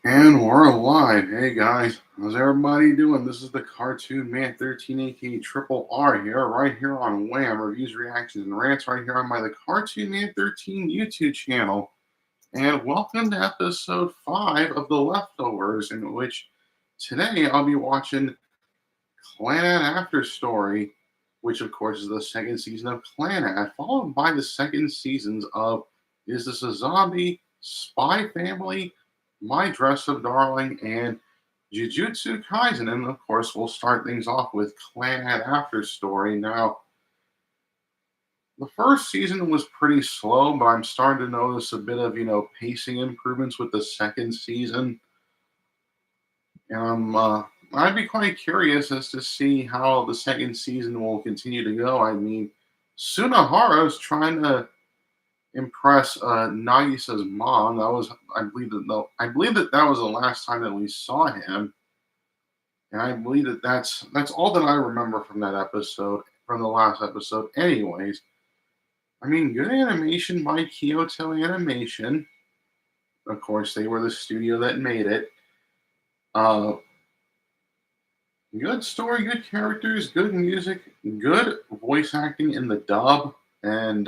And we're live. Hey guys, how's everybody doing? This is the Cartoon Man 13 aka Triple R here, right here on Wham! Reviews, Reactions, and Rants, right here on my The Cartoon Man 13 YouTube channel. And welcome to episode 5 of The Leftovers, in which today I'll be watching Clannad After Story, which of course is the second season of Clannad, followed by the second seasons of Is This a Zombie? Spy Family, My Dress Up Darling, and Jujutsu Kaisen. And of course, we'll start things off with Clannad After Story. Now, the first season was pretty slow, but I'm starting to notice a bit of, pacing improvements with the second season. And I'd be quite curious as to see how the second season will continue to go. I mean, Sunahara's trying to impress Nagisa's mom. That was, I believe that was the last time that we saw him, and I believe that's all that I remember from that episode, from the last episode. Anyways, I mean, good animation by Kyoto Animation. Of course, they were the studio that made it. Uh, Good story, good characters, good music, good voice acting in the dub, and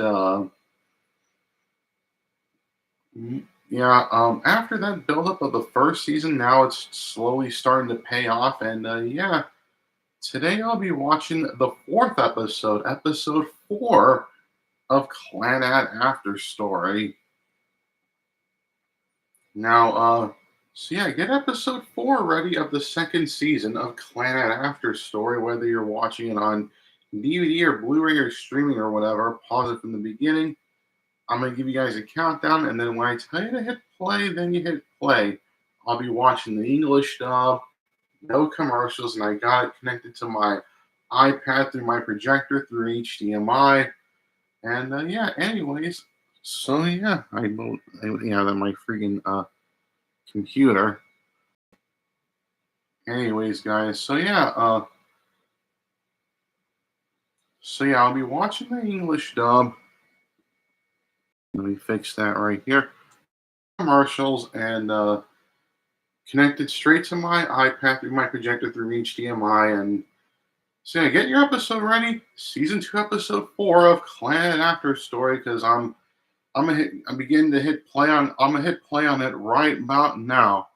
yeah, after that buildup of the first season, now it's slowly starting to pay off. And yeah, today I'll be watching the fourth episode, episode 4 of Clannad After Story. Now, so yeah, get episode 4 ready of the second season of Clannad After Story, whether you're watching it on DVD or Blu-ray or streaming or whatever. Pause it from the beginning. I'm going to give you guys a countdown, and then when I tell you to hit play, then you hit play. I'll be watching the English dub, no commercials, and I got it connected to my iPad through my projector through HDMI. And yeah, anyways, so yeah, yeah, that my freaking computer. Anyways, guys, so yeah, I'll be watching the English dub. Let me fix that right here. Commercials and connected straight to my iPad through my projector through HDMI. And so yeah, get your episode ready. Season 2, episode 4 of Clan After Story, because I'm beginning to hit play on. I'm gonna hit play on it right about now.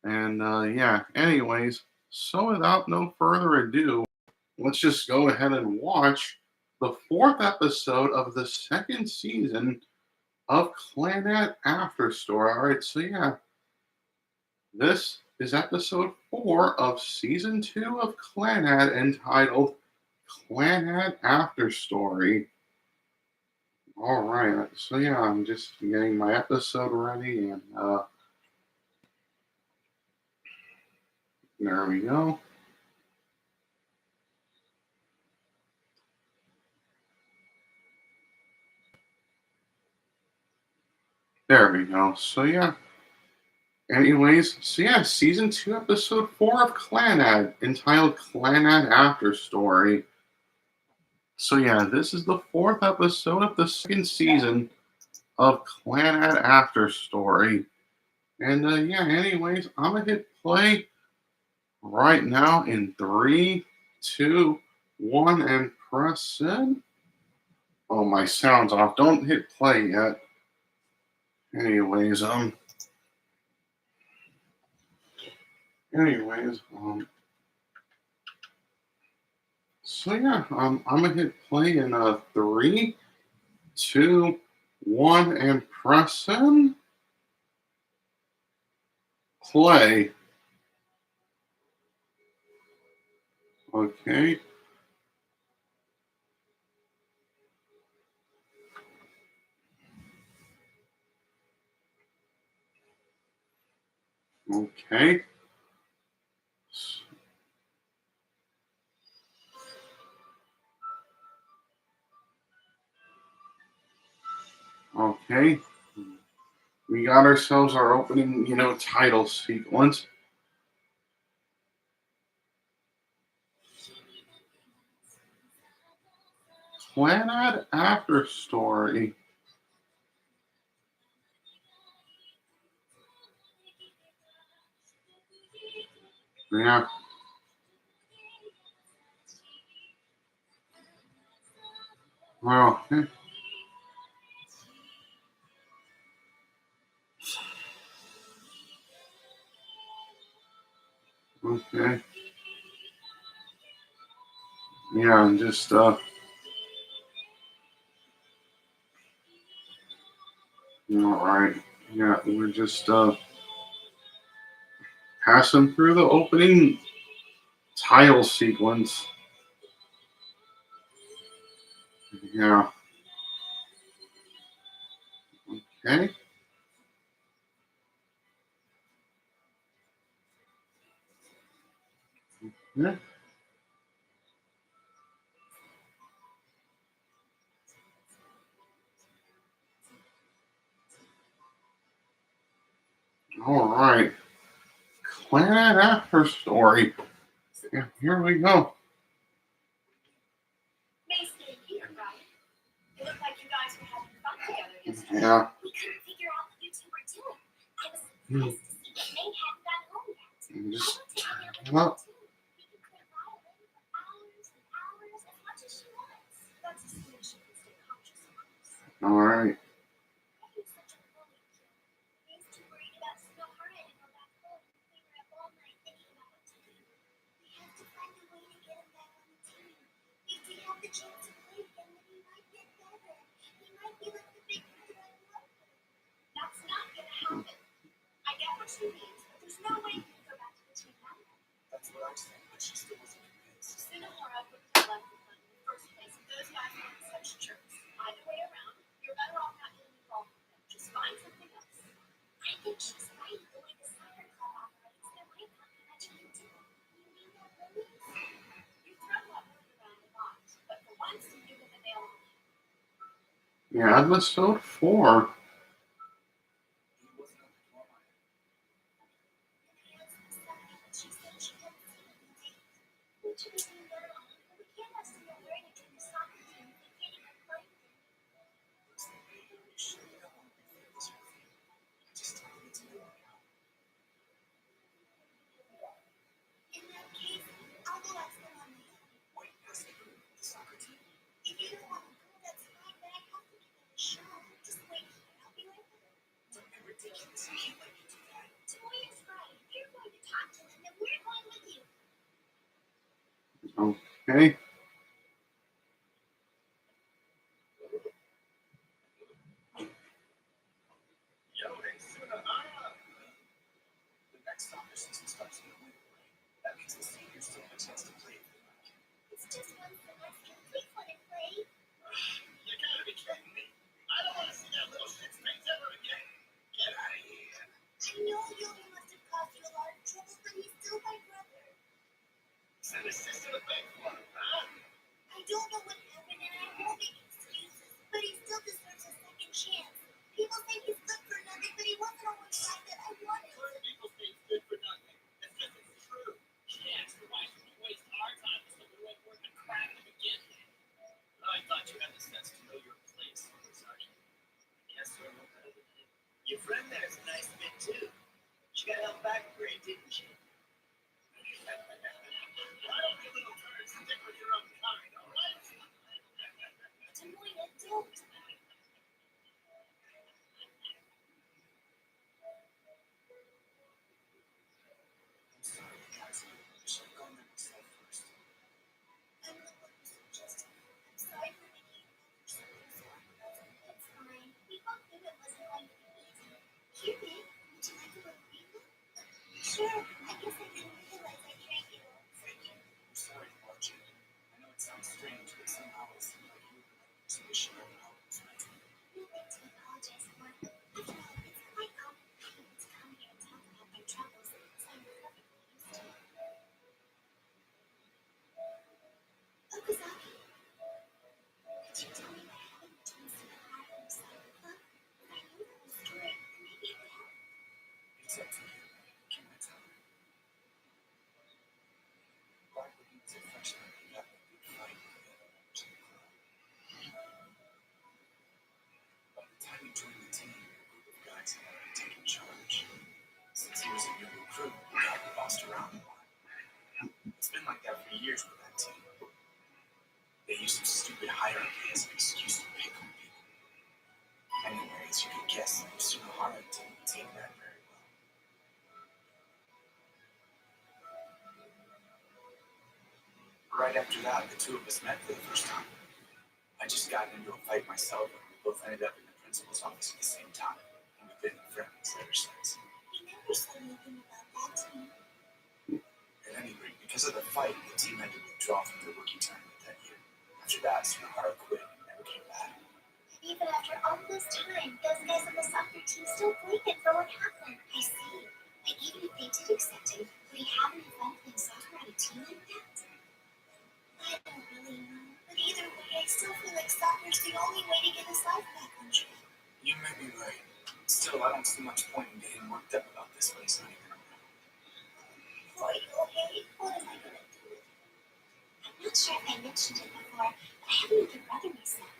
And yeah, anyways, so without no further ado, let's just go ahead and watch the fourth episode of the second season of Clannad After Story. All right, so yeah, this is episode 4 of season 2 of Clannad, entitled Clannad After Story. All right, so yeah, I'm just getting my episode ready, and there we go. There we go. So yeah. Anyways, so yeah, season 2, episode 4 of Clannad, entitled Clannad After Story. So yeah, this is the fourth episode of the second season of Clannad After Story. And yeah, anyways, I'm gonna hit play right now in 3, 2, 1, and press send. Oh, my sound's off. Don't hit play yet. Anyways, anyways, so yeah, I'm gonna hit play in 3, 2, 1, and press send. Play. Okay. Okay. Okay. We got ourselves our opening, title sequence. Clannad After Story. Yeah. Well, okay. Yeah, and just all right. Yeah, we're just passing through the opening title sequence. Yeah. Okay. Yeah. All right. Clannad after story. Yeah, here we go. Nice meeting you, right? It looked like you guys were having fun together yesterday. Yeah. We couldn't figure out what you two were doing. I was surprised to see that May hadn't gotten home yet. Just I would take care of it well, too. We could play violin for hours and hours, as much as she wants. That's assuming she can stay conscious, of course. all right. He's such a bully kid. He's too worried about Snow Hurry to go back home. We were up all night thinking about what to do. We have to find a way to get him back on the team. If we have the chance to play again, then he might get better. He might be like the big brother I love. That's not gonna happen. I get what she means, but there's no way we can go back to the team now. That's what I'm saying, but she still wasn't convinced. Sinamora wouldn't have left the fun in the first place if those guys weren't such jerks. Either way around, you're better off not getting involved with them. Just find something else. I think she's right. The way the soccer club operates, there might not be much you can do. You mean that, Louise? You throw that word around a lot, but for once, you have available. Yeah, episode 4. Okay. The next soccer season starts in the winter, right? That means the seniors still have a chance to play. It's just one semester. Please let it play. You gotta be kidding me. I don't want to see that little shit's face ever again. Get out of here. I know Yogi must have caused you a lot of trouble, but he's still my brother. Send his sister to beg for him, huh? I don't know what happened, and I won't make excuses, but he still deserves a second chance. People say he's good for nothing, but he wasn't always like that. I wanted to. People say he's good for nothing. That's just it's true. Yes, but why should we waste our time with something that worth a crap to begin with? I thought you had the sense to know your place, Sergeant. Yes, sir, no better than him. Your friend there's a nice bit too. She got held back a grade, didn't she? Why don't you little turds stick with your own kind, all right? Don't. I'm sorry, guys. I should have gone there myself first. I'm not what you suggested. I'm sorry for making you feel It's fine. We both knew it wasn't going to be easy. Here, babe. Would you like a little refill? Sure. I guess I didn't realize I drank it all. Thank you. I'm sorry, Margie. I know it sounds strange, but somehow I seem like you were in a position right now. stupid hierarchy as an excuse to pick on people. Anyway, as you can guess, Tsunohara didn't take that very well. Right after that, the two of us met for the first time. I just got into a fight myself, and we both ended up in the principal's office at the same time. And we've been friends ever since. You never said anything about that to me. At any rate, because of the fight, the team had to withdraw from the rookie tournament that year. After that, Tsunohara quit and never came back. And even after all this time, those guys on the soccer team still blamed for what happened. I see. But even if they did accept him, would he have any fun playing soccer on a team like that? I don't really know. But either way, I still feel like soccer's the only way to get his life back on track. You may be right. Still, I don't see much point in getting worked up about this when he's not even around. Are you okay? What am I gonna do? I'm not sure if I mentioned it before, but I have another brother myself.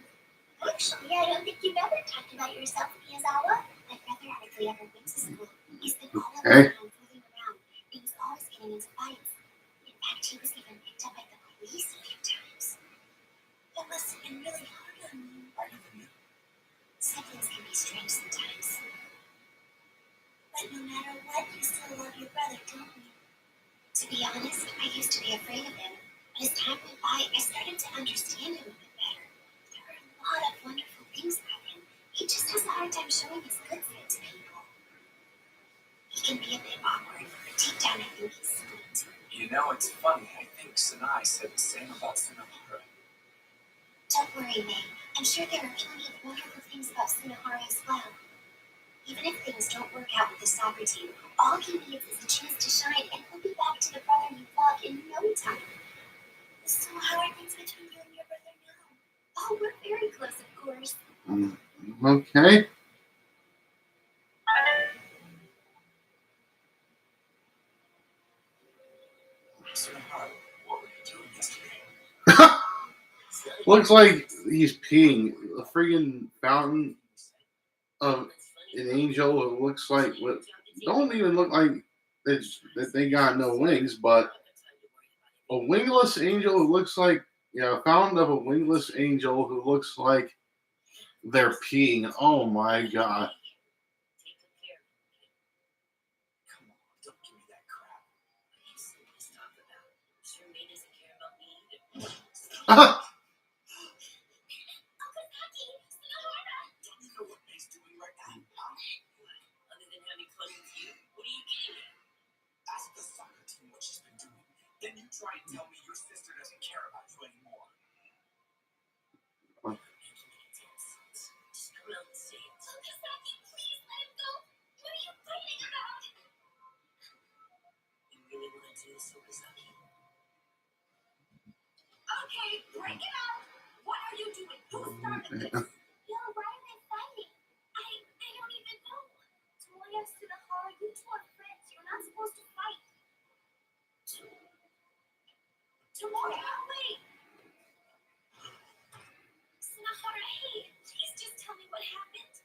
Actually, I don't think you've ever talked about yourself, Miyazawa. My brother hardly ever went to school. He spent all of his time fooling around. He was always getting into fights. In fact, he was even picked up by the police a few times. That must have been really hard on you. I never knew. Siblings can be strange sometimes. But no matter what, you still love your brother, don't you? To be honest, I used to be afraid of him. But as time went by, I started to understand him a bit better. There are a lot of wonderful things about him. He just has a hard time showing his good side to people. He can be a bit awkward, but deep down I think he's sweet. You know, it's funny. I think Sanai said the same about Tsunohara. Don't worry, May. I'm sure there are plenty of wonderful things about Tsunohara as well. Even if things don't work out with the soccer team, all he needs is a chance to shine, and he'll be back to the brother you love in no time. So how are things between you and your brother now? Oh, we're very close, of course. Okay. Tsunohara, what were you doing yesterday? Looks like he's peeing. A friggin' fountain of an angel. It looks like what don't even look like that they got no wings, but a wingless angel who looks like a fountain of a wingless angel who looks like they're peeing. Oh my god. Come on, don't give me that crap. Stop it now. Sure May doesn't care about me either. Don't you know what May's doing right now? Other than having fun with you, what are you getting at? Ask the soccer team what she's been doing. Then you try and tell me your sister doesn't care about you anymore. Just come out and say it. Saki, please let him go. What are you fighting about? You really want to do this, Okazaki? Okay, bring it out. What are you doing? Who started this? Yo, why am I fighting? I don't even know. Toya, Tsunohara, you two are friends. You're not supposed to fight. Toya, wait. Tsunohara, hey, please just tell me what happened.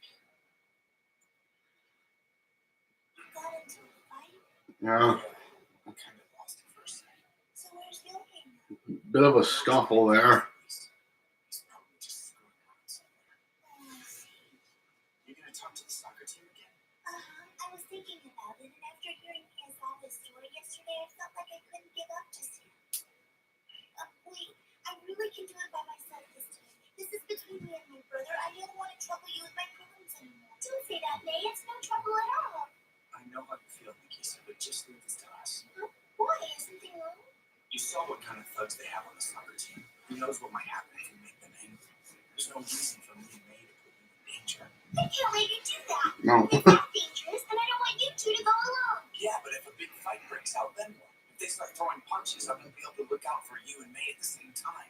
You got into a fight? Yeah, I kind of lost it for a second. So where's Yohei now? bit of a scuffle there. He's probably just screwing around somewhere. Oh, I see. You're gonna talk to the soccer team again? I was thinking about it, and after hearing Miyazawa's story yesterday, I felt like I couldn't give up just yet. Wait, I really can do it by myself this time. This is between me and my brother. I don't want to trouble you with my problems anymore. Don't say that, May. It's no trouble at all. I know how you feel, Mikisa, but just leave this to us. Why? Is something wrong? You saw what kind of thugs they have on the soccer team. Who knows what might happen if you make them angry? There's no reason for me and May to put you in danger. I can't let you do that. No. It's not dangerous, and I don't want you two to go alone. Yeah, but if a big fight breaks out, then what? If they start throwing punches, I won't be able to look out for you and May at the same time.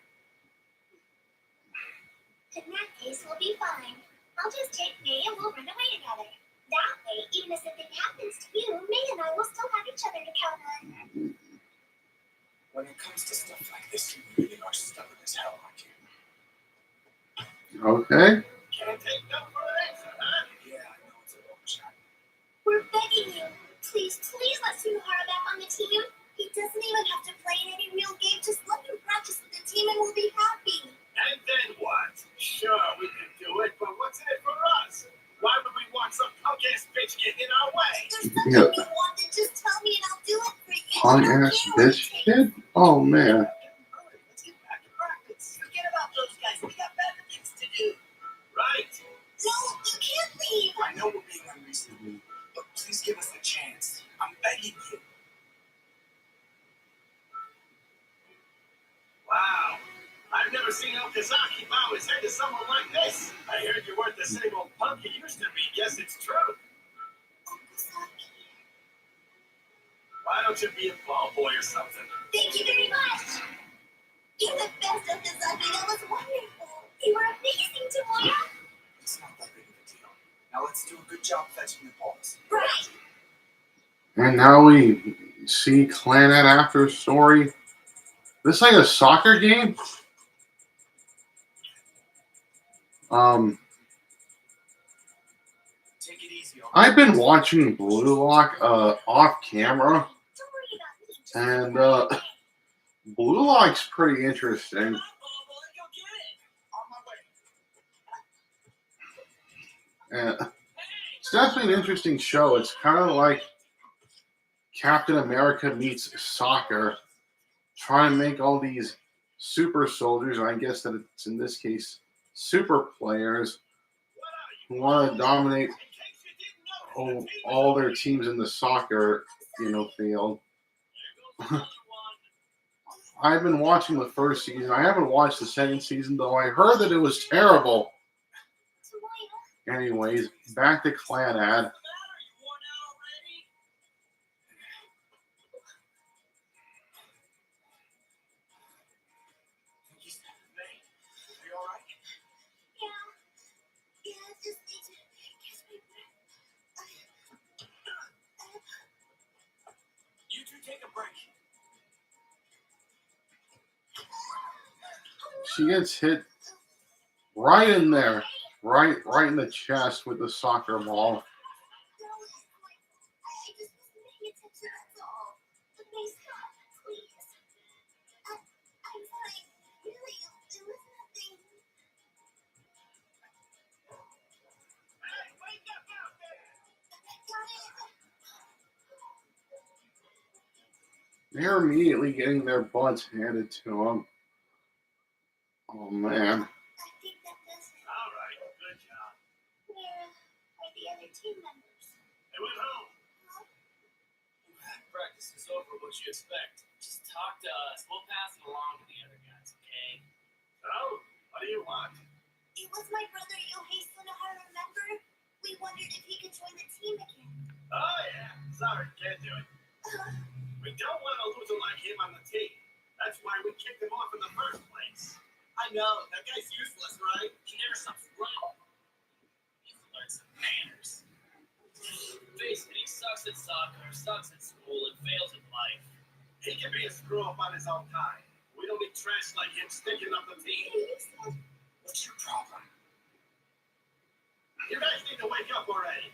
In that case, we'll be fine. I'll just take May and we'll run away together. That way, even if something happens to you, May and I will still have each other to count on. When it comes to stuff like this, you really are stubborn as hell, aren't you? Okay. Can't take no for an answer, huh? Yeah, I know it's a long shot. We're begging you. Please let Tsunohara back on the team. He doesn't even have to play in any real game. Just let him practice with the team and we'll be happy. And then what? Sure, we can do it, but what's in it for us? Why would we want some punk-ass bitch get in our way? There's something you want, then just tell me and I'll do it for you. Punk-ass bitch kid? Oh, man. Let's get back to practice. Forget about those guys. We got better things to do. Right. No, you can't leave. I know we're being unreasonable, but please give us a chance. I'm begging you. Wow. I've never seen Okazaki bow his head to someone like this. I heard you weren't the same old punk you used to be. Guess it's true. Okazaki. Why don't you be a ball boy or something? Thank you very much. You're the best, Okazaki. That was wonderful. You were amazing tomorrow. It's not that big of a deal. Now let's do a good job fetching the balls. Right. And now we see Clannad after story. This like a soccer game? Take it easy. I've been watching Blue Lock off camera, and Blue Lock's pretty interesting. And it's definitely an interesting show. It's kind of like Captain America meets soccer, trying to make all these super soldiers, and I guess that it's in this case super players who want to dominate all their teams in the soccer, field. I've been watching the first season. I haven't watched the second season, though I heard that it was terrible. Anyways, back to Clannad. She gets hit right in there, right in the chest with the soccer ball. They're immediately getting their butts handed to them. Oh, man. I think that does it. All right, good job. Where are the other team members? They went home. Practice is over. What you expect? Just talk to us. We'll pass it along to the other guys, okay? So, what do you want? It was my brother Yohei Sunahara, remember? We wondered if he could join the team again. Oh, yeah. Sorry, can't do it. We don't want a loser like him on the team. That's why we kicked him off in the first place. I know, that guy's useless, right? He never stops running. He's learned some manners. Face it, he sucks at soccer, sucks at school, and fails at life. He can be a screw-up on his own time. We don't need trash like him stinking up the team. What's your problem? You guys need to wake up already.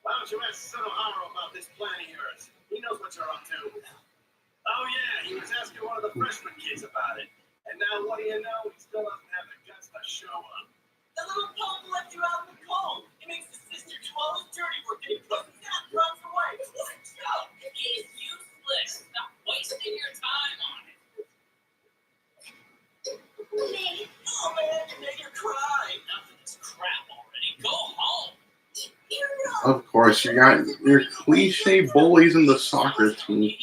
Why don't you ask Sunahara about this plan of yours? He knows what you're up to. Oh, yeah, he was asking one of the freshman kids about it. And now, what do you know? He still doesn't have the guts to show up. The little punk left you out in the cold. He makes his sister do all his dirty work and he pushes that runs away. What a joke! He's useless. Stop wasting your time on it. Me? Oh, man, you made her cry. Enough of this crap already. Go home. You're wrong. Of course, you got your cliche bullies in the soccer team.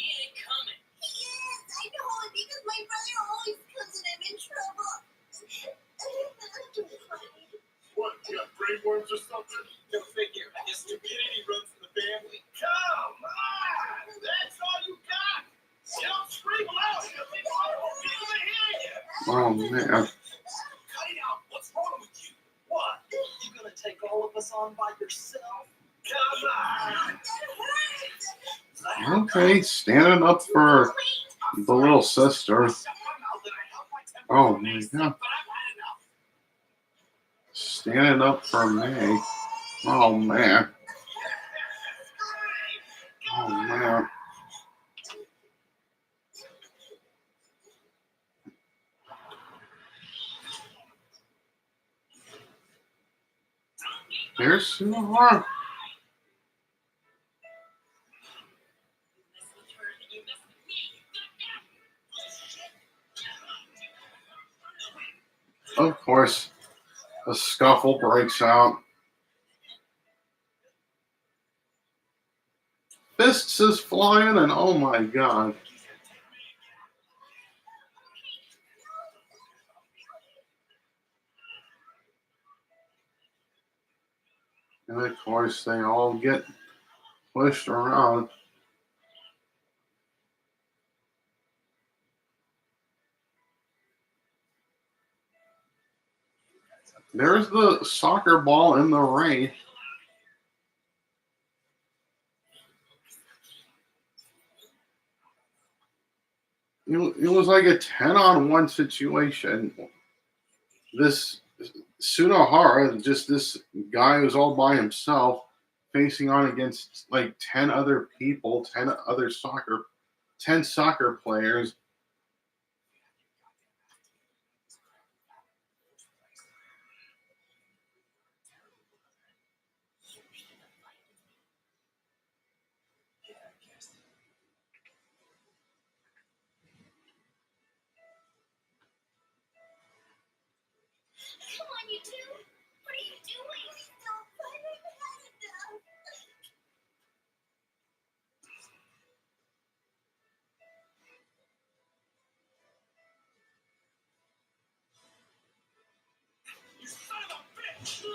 What, you got brainworms or something? Go figure. I guess stupidity runs in the family. Come on! That's all you got! You don't scream loud enough, people won't be able to hear you! Oh, man. Cut it out! What's wrong with you? What? You gonna take all of us on by yourself? Come on! Okay, standing up for the little sister. Oh, my God. Standing up for May. Oh, man. Oh, man. There's Sunohara. Of course, a scuffle breaks out. Fists is flying, and oh my god. And of course, they all get pushed around. There's the soccer ball in the rain. It was like a 10-on-1 situation. This Sunohara, just this guy who's all by himself, facing on against like 10 other people, 10 soccer players. Come on, you two. What are you doing? Don't fight me bad enough. You son of a bitch! You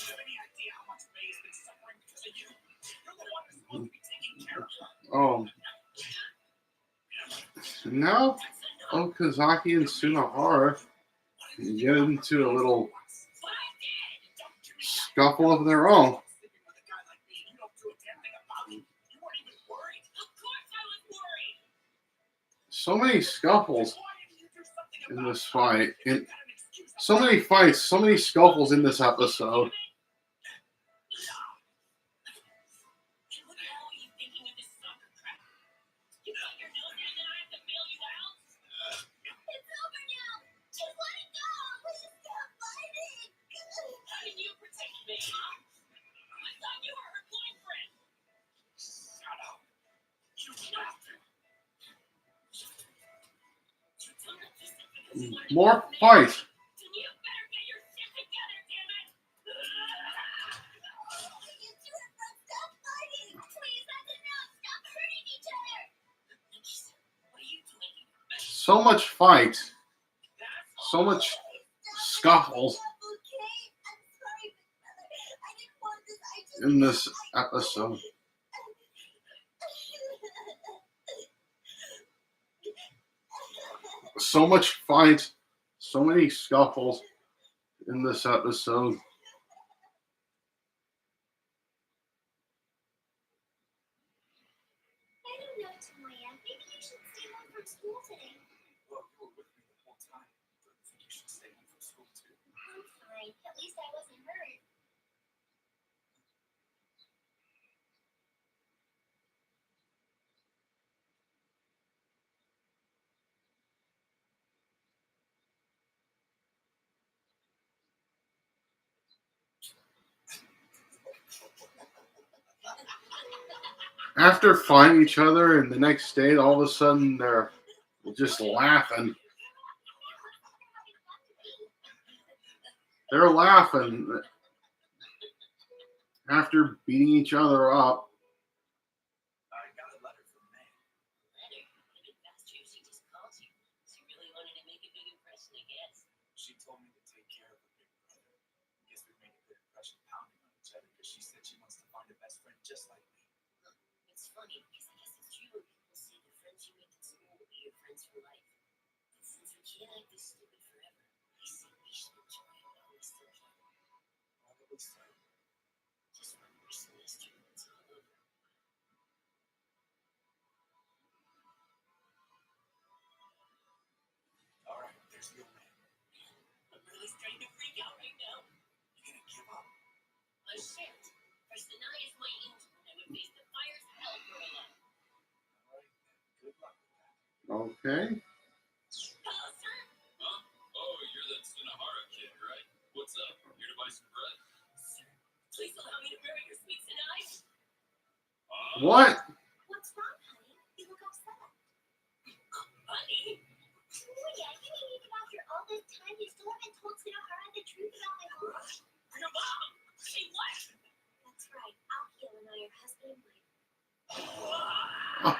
have any idea how much May has been suffering because of you? You're the one who's supposed to be taking care of her. Oh. Now, Okazaki and Sunohara get into a little scuffle of their own. So many scuffles in this fight. So many fights, so many scuffles in this episode. More fights. So much fight. So much scuffles in this episode. So much fight, so many scuffles in this episode. I don't know, Tomoya. Maybe you should stay home from school today. Well, you were with me the whole time. Don't you think you should stay home from school too? I'm fine. At least I wasn't hurt. After finding each other, and the next day, all of a sudden, they're just laughing. They're laughing after beating each other up. I got a letter from May. Letter? I think that's true. She just called you. She really wanted to make a big impression, I guess. She told me to take care of her big brother. I guess we've made a good impression pounding on each other because she said she wants to find a best friend just like me. It's funny because I guess it's true when people say the friends you make in school will be your friends for life. But since we can't act this stupid forever, I say we should enjoy it while we still can. Probably so. Just one more semester and it's all over. All right, there's your man. I'm really starting to freak out right now. You gonna give up? I shan't. First, Sanai is my angel, and I would face the fire's hell for her love. All right, then. Good luck with that. Okay. Hello, sir. Huh? Oh, you're that Sunohara kid, right? What's up? What? What's wrong, honey? You look upset. Honey? Oh, yeah, you didn't even after all this time you still haven't told Tsunohara the truth about my mom. Your mom? Say what? That's right. Akio and I are husband and wife. Oh.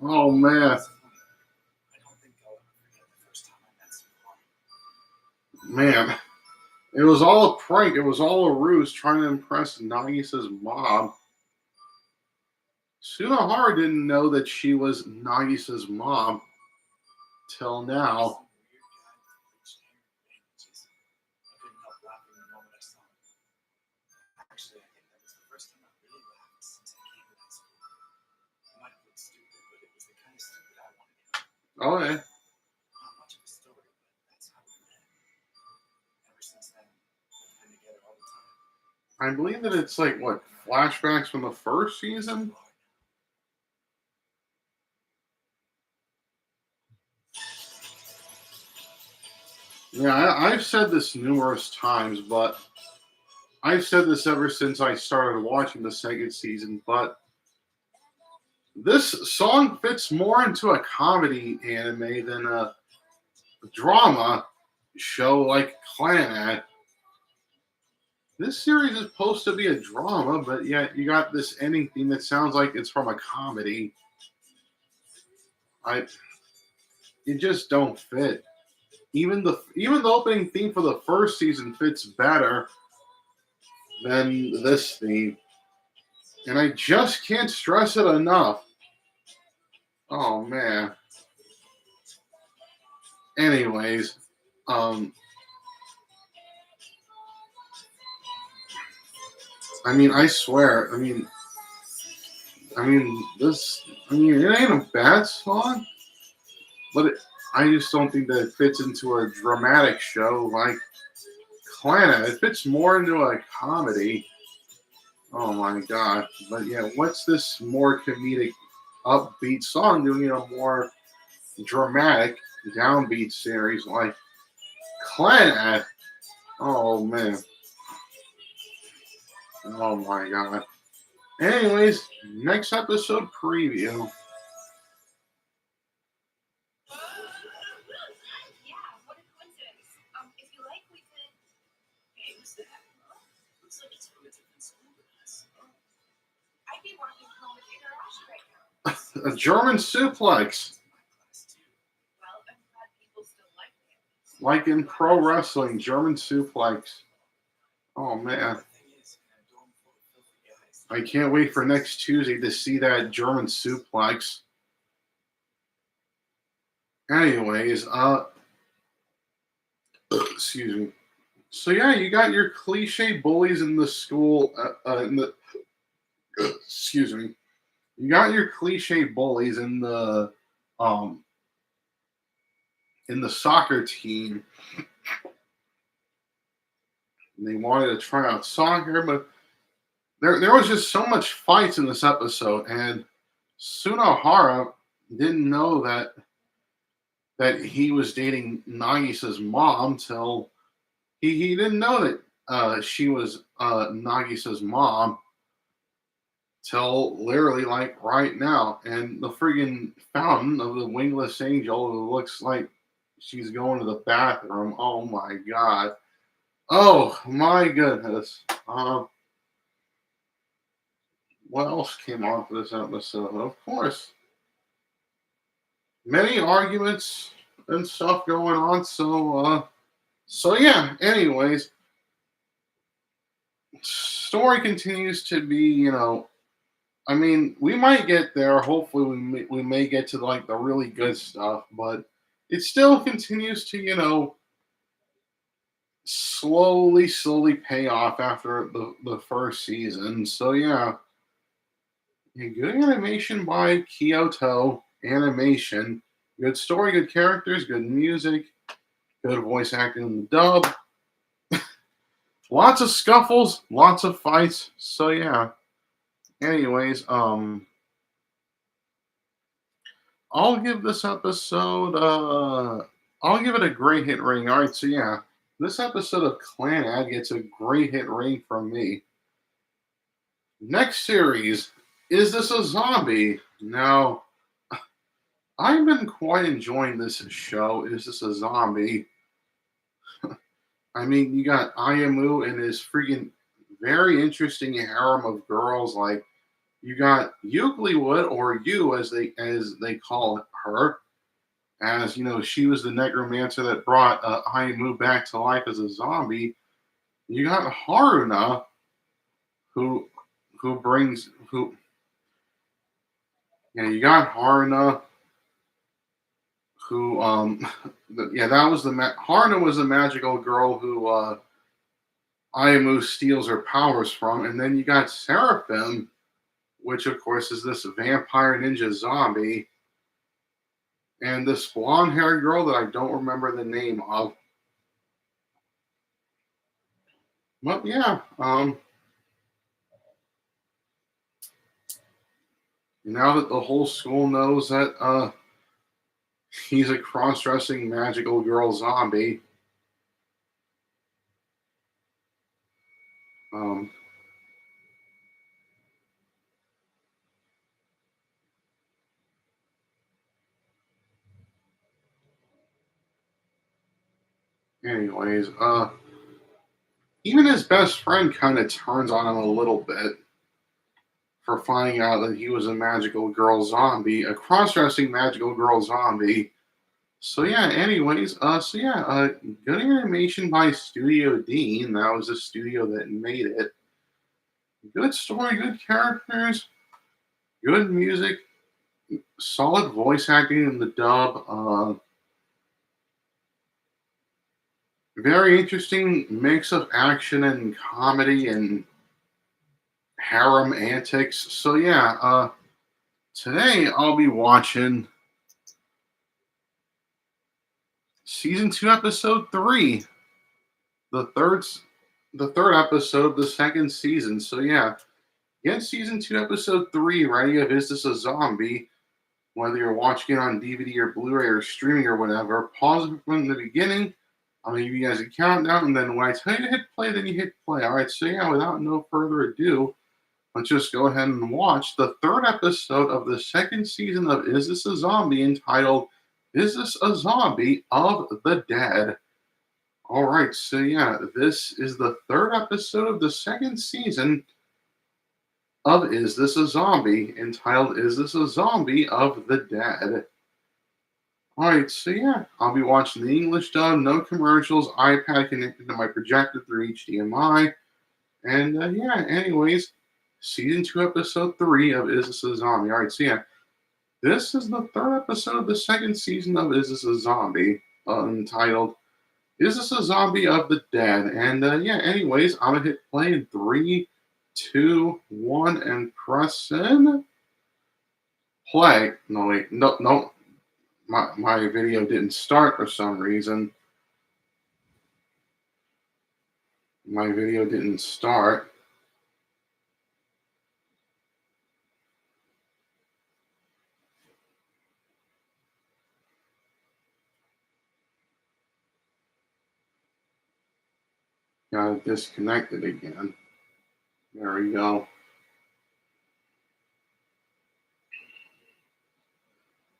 Oh man. I don't think I'll ever forget the first time I met Tsunohara. Man. It was all a prank. It was all a ruse trying to impress Nagisa's mom. Tsunohara didn't know that she was Nagisa's mom till now. Some weird guy with bleached hair and bandages. I couldn't help laughing the moment I saw him. Actually, I think that was the first time I really laughed since I came to high school. It might have looked stupid, but it was the kind of stupid I wanted to do. Oh yeah. Not much of a story, but that's how we met. Ever since then, we've been together all the time. I believe that it's like what flashbacks from the first season. Yeah, I've said this numerous times, but I've said this ever since I started watching the second season. But this song fits more into a comedy anime than a drama show like Clannad. This series is supposed to be a drama, but yet you got this ending theme that sounds like it's from a comedy. It just don't fit. Even the opening theme for the first season fits better than this theme, and I just can't stress it enough. Oh man. Anyways, I mean, I swear, this, it ain't a bad song, but I just don't think that it fits into a dramatic show like Clannad. It fits more into a comedy. Oh my god. But yeah, what's this more comedic, upbeat song doing in a more dramatic, downbeat series like Clannad? Oh man. Oh my god. Anyways, next episode preview. Yeah, what a coincidence. If you like, we could. Hey, who's that? Looks like it's from a different school than us. I'd be walking home with Igarashi right now. A German suplex. Well, I'm glad people still like me. Like in pro wrestling, German suplex. Oh man. The thing is, in a dorm full of filthy guys, I can't wait for next Tuesday to see that German suplex. Anyways, excuse me. So yeah, you got your cliche bullies in the school. Excuse me. You got your cliche bullies um in the soccer team. And they wanted to try out soccer, but there was just so much fights in this episode, and Tsunohara didn't know that he was dating Nagisa's mom till he didn't know that she was Nagisa's mom till literally like right now. And the friggin' fountain of the wingless angel looks like she's going to the bathroom. Oh my god. Oh my goodness. What else came off this episode? Of course, many arguments and stuff going on. So yeah. Anyways, story continues to be, we might get there. Hopefully, we may get to like the really good stuff, but it still continues to, slowly pay off after the first season. So yeah, good animation by Kyoto Animation. Good story, good characters, good music, good voice acting in the dub. Lots of scuffles, lots of fights. So yeah. Anyways, I'll give this episode I'll give it a great hit rating. Alright, so yeah. this episode of Clannad gets a great hit rating from me. Next series, Is This a Zombie? Now, I've been quite enjoying this show, Is This a Zombie? I mean, you got Ayamu and his freaking very interesting harem of girls. Like, you got Euclidwood, or You as they call her, as you know, she was the necromancer that brought Ayamu back to life as a zombie. You got Haruna, who brings who yeah, you got Haruna, who yeah, that was Haruna was the magical girl who Ayamu steals her powers from, and then you got Seraphim, which of course is this vampire ninja zombie, and this blonde haired girl that I don't remember the name of. But yeah, now that the whole school knows that he's a cross-dressing magical girl zombie, um, anyways, even his best friend kind of turns on him a little bit for finding out that he was a magical girl zombie, a cross-dressing magical girl zombie. So yeah, anyways, good animation by Studio Dean. That was the studio that made it. Good story, good characters, good music, solid voice acting in the dub. Very interesting mix of action and comedy and harem antics. So yeah, today I'll be watching season 2, episode 3, the third episode of the second season. So yeah, get season 2, episode 3 ready of Is This a Zombie? Whether you're watching it on DVD or Blu-ray or streaming or whatever, pause it from the beginning. I'm gonna give you guys a countdown, and then when I tell you to hit play, then you hit play. All right. So yeah, without no further ado, let's just go ahead and watch the third episode of the second season of Is This a Zombie, entitled Is This a Zombie of the Dead? All right, so yeah, this is the third episode of the second season of Is This a Zombie, entitled Is This a Zombie of the Dead? All right, so yeah, I'll be watching the English dub, no commercials, iPad connected to my projector through HDMI. And yeah, anyways, season 2, episode 3 of Is This a Zombie? All right, so yeah, this is the third episode of the second season of Is This a Zombie, entitled Is This a Zombie of the Dead? And yeah, anyways, I'm gonna hit play in 3, 2, 1, and press in play. No, wait, no, my video didn't start for some reason. My video didn't start. Got it disconnected again. There we go.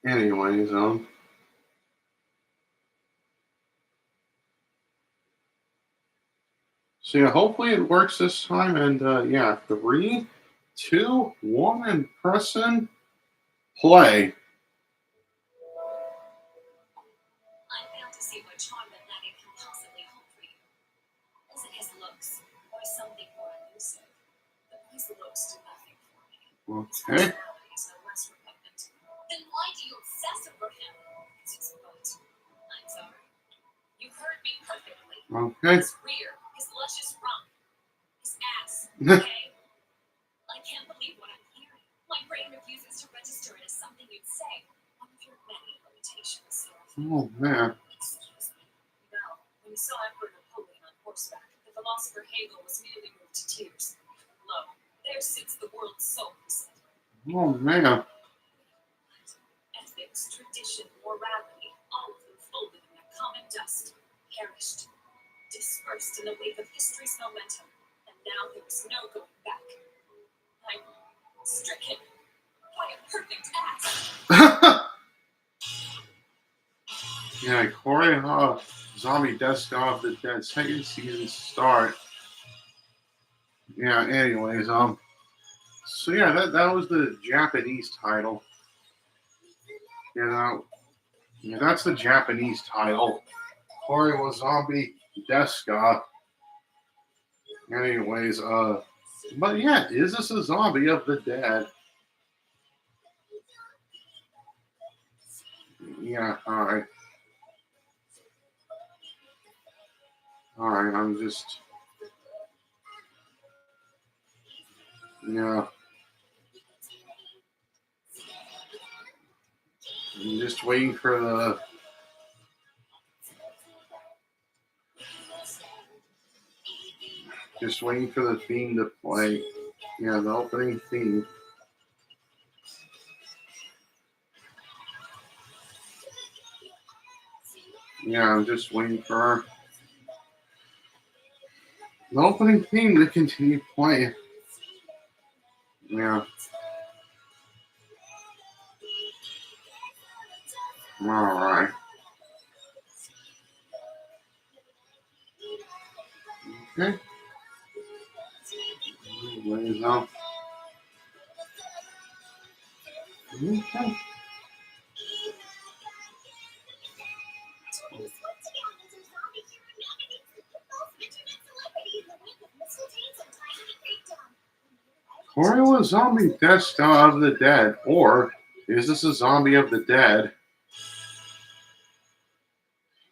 Anyways, so yeah, hopefully it works this time. And yeah, 3, 2, 1, and press in play. I fail to see what charm that Nadia can possibly hold for you. As it has looks, or something more elusive. But these looks do nothing for me. His Okay. personality is no less repugnant. Then why do you obsess over him? It's his butt. I'm sorry. You heard me perfectly. Okay. His rear, his luscious rump, his ass. Okay? I can't believe what I'm hearing. My brain refuses to register it as something you'd say. One of your many limitations. Oh man. Excuse me. Now, when you saw Emperor Napoleon on horseback, the philosopher Hegel was nearly moved to tears. Lo, there sits the world's soul, he said. Oh man. Ethics, tradition, morality, all of them folded in a common dust, perished, dispersed in a wave of history's momentum, and now there is no going back. I'm stricken by a perfect act. Yeah, Corey Zombie Desk Off the Dead second season start. Yeah, anyways, so yeah, that was the Japanese title. You know, yeah, that's the Japanese title. Corey was Zombie Deska. Anyways, but yeah, is this a zombie of the dead? Yeah, alright. Alright, I'm just. Yeah. I'm just waiting for the. Just waiting for the theme to play. Yeah, the opening theme. Yeah, I'm just waiting for the opening theme to continue playing. Yeah. Alright. Okay. Anyways, okay. Corey was Zombie Desk of the Dead, or is this a Zombie of the Dead?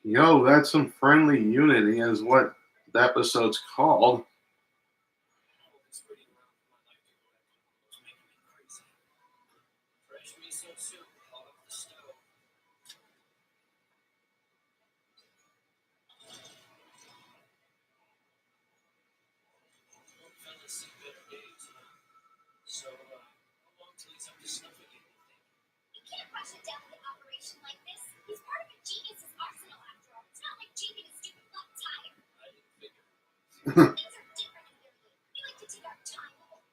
Yo, that's some friendly unity, is what the episode's called. It's pretty rough. My life to go back to was making me crazy. Fresh me so soon, hot off the stove. Old fellas see better days, huh? So, how long till he's up to snuff again, you think? You can't rush it down with an operation like this. He's part of a genius's arsenal after all. It's not like changing a stupid flat tire. I didn't figure. Things are different in Italy. We like to take our time with it.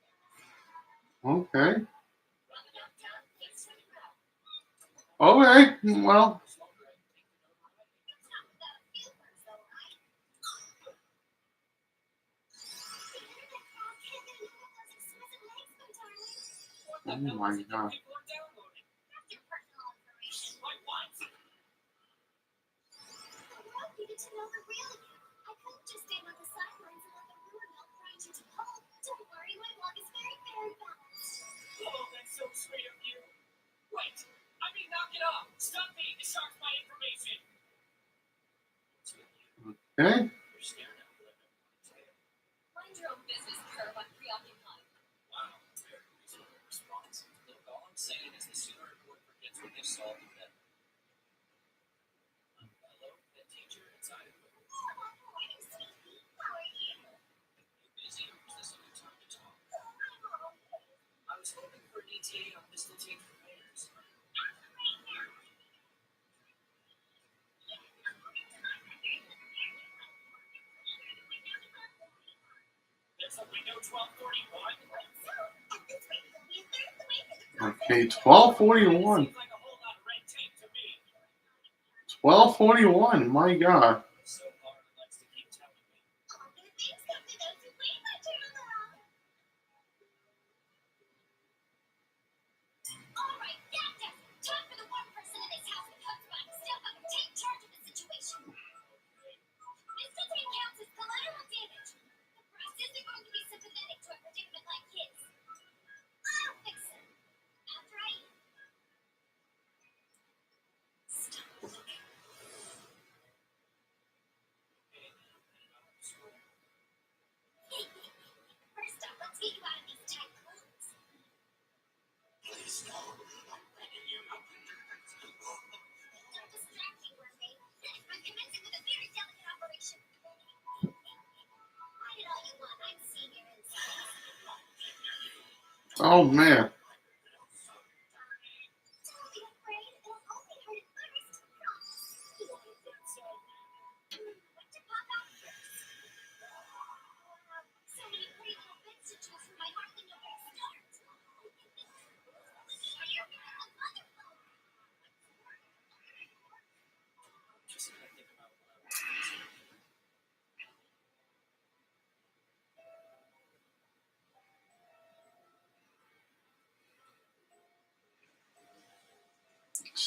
Okay. Rub it up, down, fix when you go. Okay. Well, It's longer, I think, the notoriety. It's not without a feel for us, though, right? What the Oh hell my is it that God. people are downloading? That's your personal information. Like what? Well, you get to know the real you. I couldn't just stand on the sidelines and let the rumor mill grind you to pulp. Don't worry, my blog is very, very balanced. Oh, that's so sweet of you. Wait, I mean, knock it off. Stop being the shark my information. What's with you? okay. You're staring at me like I'm on a tail. Mind your own business, Curb. I'm preoccupied. Wow, very reasonable response. Look, all I'm saying is the sooner everyone forgets what they saw, the better. Hello, that teacher inside of me. Oh, morning, sweetie. How are you? You busy or is this a good time to talk? I'm all okay. I was hoping for an ETA on pistol team conveyors. There's a window 1241. Okay, 1241. Seems like a whole lot of red tape to me. 1241. My God. So Laura likes to keep telling me. Alright, that's it. Time for the one person in this house with chutzpah to step up and take charge of the situation. Pistol tape counts as collateral damage. The press isn't going to be sympathetic to a predicament like his. I'll fix it. After I stop looking. First off, let's get you out of these tight clothes. Please no, I'm begging you not to do this. Don't distract me, roommate. I'm commencing with a very delicate operation. Hide it all you want. I'm senior in science. Oh, man. Don't be afraid. It'll only hurt at first. Promise. What to pop out first?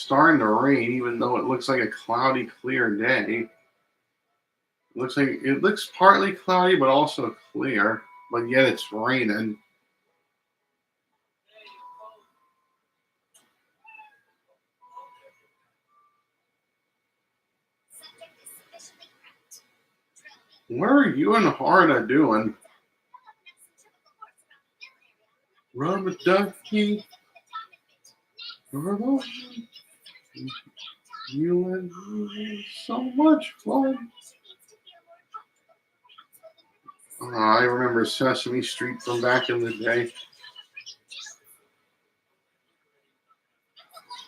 starting to rain, even though it looks like a cloudy, clear day. It looks partly cloudy, but also clear. But yet it's raining. Subject is sufficiently cracked. Drill me. What are you and Harda doing? Rubber ducky. You and so much fun. I remember Sesame Street from back in the day.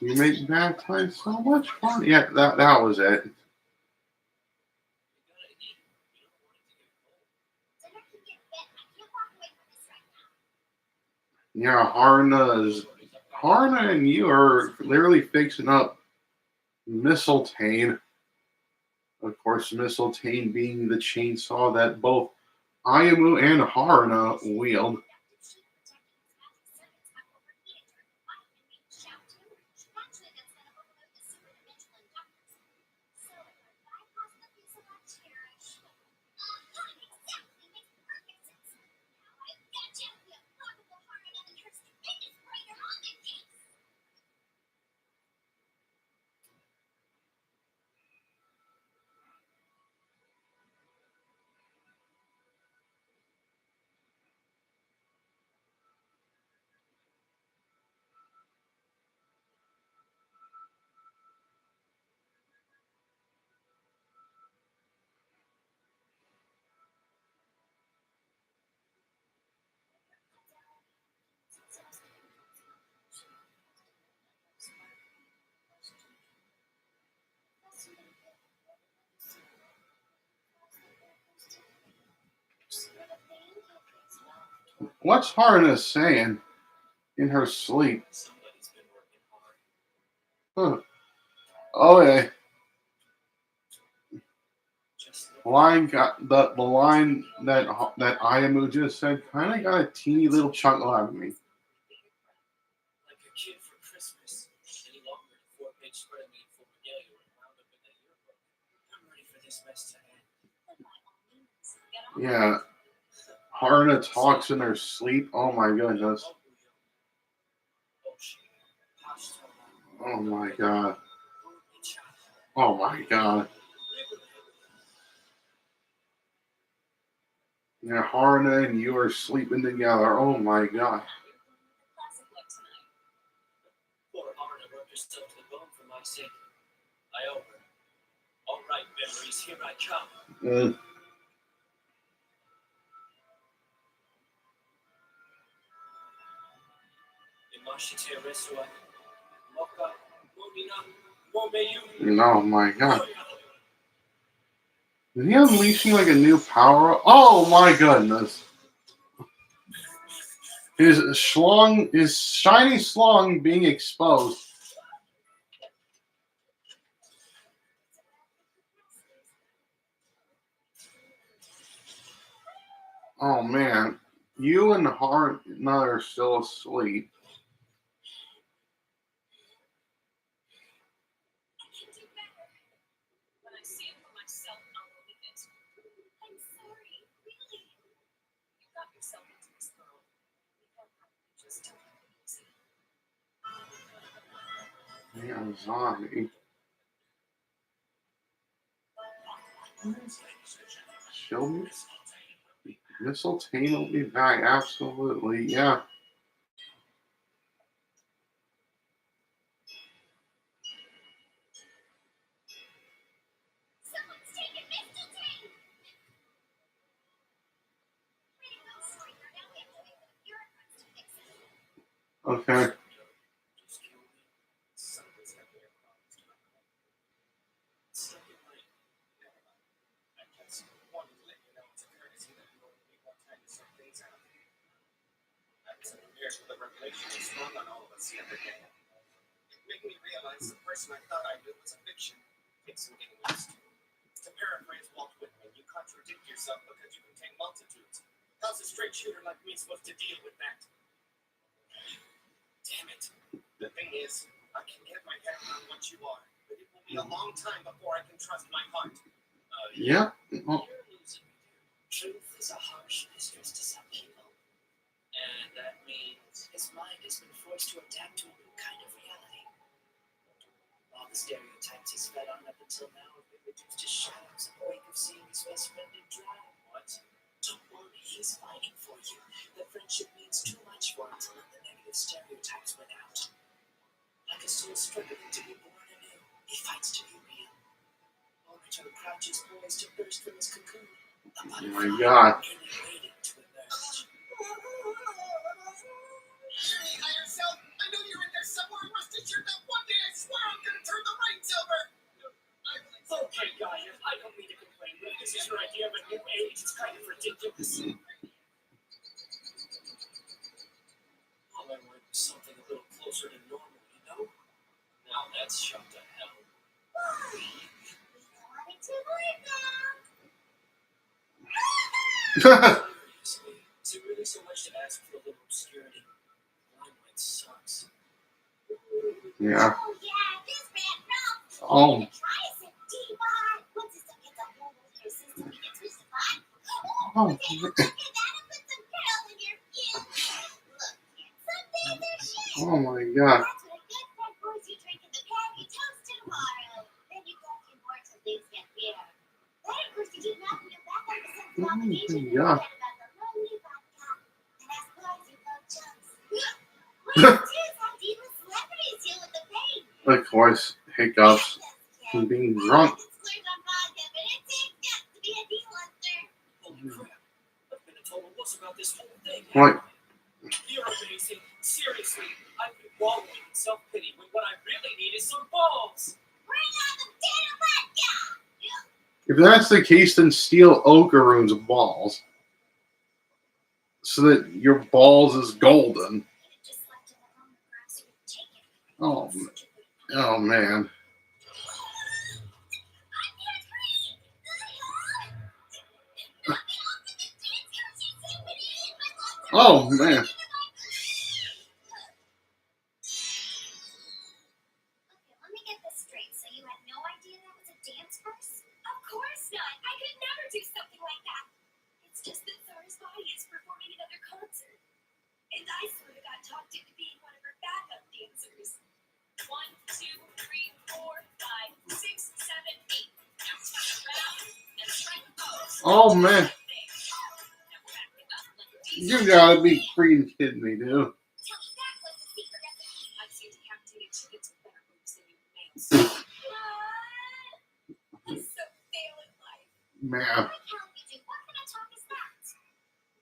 You make bad times so much fun. Yeah, that was it. Yeah, Harna and you are literally fixing up Mistletoe. Of course, Mistletoe being the chainsaw that both Ayamu and Harna wield. What's Harna saying in her sleep? Huh. Oh yeah. Line got the line that Ayamu just said kind of got a teeny little chuckle out of me. Like a kid for Christmas. Any longer than 4-page spread made for regalia and wound up in that yearbook. I'm ready for this mess to end. Yeah, Harna talks in her sleep. Oh my goodness. Oh my god. Oh my god. Yeah, Harna and you are sleeping together. Oh my god. Poor Arna worked herself to the bone for my sake. I owe her. All right, memories, here I come. Oh my god. Is he unleashing like a new power? Oh my goodness. His shiny schlong being exposed. Oh man. You and Harna are still asleep. When I see it for myself, I'll believe it. I'm sorry, really. You got yourself into this world. You don't have to just take it easy. Yeah, zombie. Show me. Mistletoe will be back. Absolutely. Yeah. Someone's taken Mistletoe! Pretty well, Striker. Now we have to wait for the bureaucrats to fix it. Okay. Here's what the revelation was sprung on all of us the other day. It made me realize the person I thought I knew was a fiction. Takes some getting used to. To paraphrase Walt Whitman, you contradict yourself because you contain multitudes. How's a straight shooter like me supposed to deal with that? Damn it. The thing is, I can get my head not what you are, but it will be a long time before I can trust my heart. Yeah. Oh, You're losing me, dude. Truth is a harsh mistress to some people. And that means his mind has been forced to adapt to a new kind of reality. All the stereotypes he's fed on up until now have been reduced to shadows in the wake of seeing his best friend in drag. What? Don't worry, he's fighting for you. The friendship means too much for him to let the negative stereotypes win out. Like a soul struggling to be born anew, he fights to be real. Naruto crouches poised to burst from his cocoon. A my butterfly God. merely waiting to emerge. Hey, higher self, I know you're in there somewhere. Rest assured that one day I swear I'm gonna turn the reins over. Okay, Gaia, I don't mean to complain, but if this is your idea of a new age, it's kind of ridiculous. All I wanted was something a little closer to normal, you know? Now that's shut to hell. Seriously, is it really so much to ask for a little obscurity? Limelight sucks. Yeah. Oh, yeah, this red rocks. Oh. Try some D-Bar. Once the stuff gets a hold of your system, it gets twisted by. Oh. Look at that. I'll put some curls in your fuse. Look, some things are shit. Oh my God. That's what a good friend pours you drink in the pan you toast tomorrow. Then you got your more till things get better. Then, of course, you keep knocking your back on the sense of obligation and Yeah. forget about the lonely vodka. And as far as you love chunks. Well, here's how D-list celebrities deal with the pain. Of course, hiccups from being drunk. Holy crap. I've been a total wuss about this whole thing. What? You're amazing. Seriously, I've been wallowing in self-pity when what I really need is some balls. If that's the case, then steal Okaroon's balls. So that your balls is golden. Oh, oh man. Oh man. Let me get this straight. So you had no idea that was a dance verse? Of course not. I could never do something like that. It's just that Zara's body is performing another concert. And I sort of got talked into being one of her backup dancers. 1, 2, 3, 4, 5, 6, 7, 8. Now turn around and strike a pose. Oh man. You gotta be freaking kidding me, dude. Tell me that was the secret recipe. I've seen decapitated chickens with better moves than you males. I'm so fail in life. Man. Like how you do. What kind of talk is that?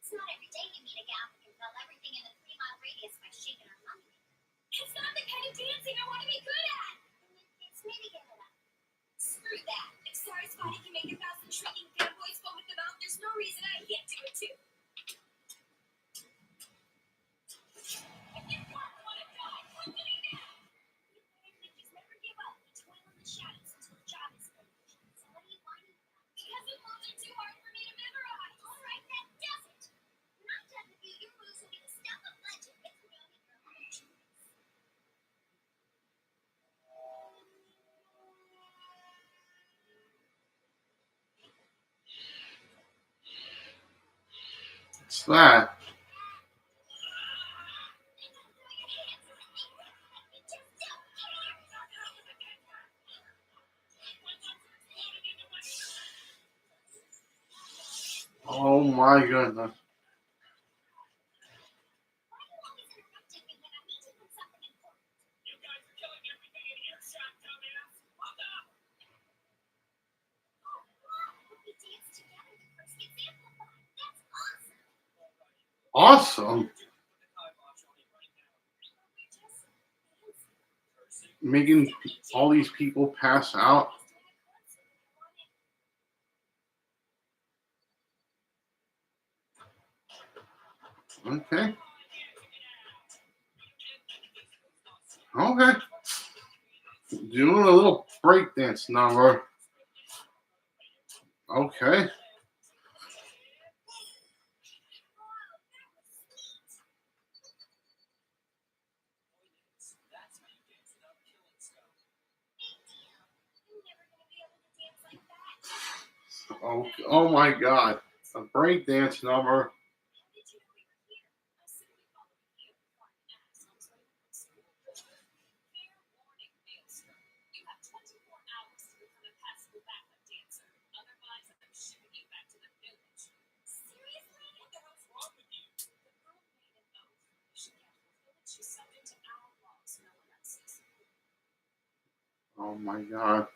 It's not every day you meet a gal who can fill everything in a 3-mile radius by shaking her money. It's not the kind of dancing I want to be good at. It's maybe give it up. Screw that. If Sarah's body can make 1,000 shrieking fanboys foam at the mouth, there's no reason I can't do it too. If you want to die, come to me now. You just never give up. You toil in the shadows until the job is finished. So what are you whining about? Because the moves are too hard for me to memorize. All right, that does it. When I'm done with you, your moves will be the stuff of legend with no in your heart. What's that? Oh my goodness. Why are you always interrupting me when I need to put something important? You guys are killing everything in earshot, dumbass. Hold up. Oh, wow. When we dance together, the curse gets amplified. That's awesome. Awesome. Put the kibosh on it right now. We're just dancing. Cursing. Making all these people pass out. Okay. Okay. Doing a little breakdance number. Okay. That's how you dance without killing stuff. Oh my God. A breakdance number. Did you know we were here? I simply followed you before I could ask. I was waiting for school. Fair warning, Maelstrom. You have 24 hours to become a passable backup dancer. Otherwise, I'm shipping you back to the village. Seriously? What the hell's wrong with you? The girl made an oath. If she can't fulfill it, she's subject to our laws. No one else's. Oh my God.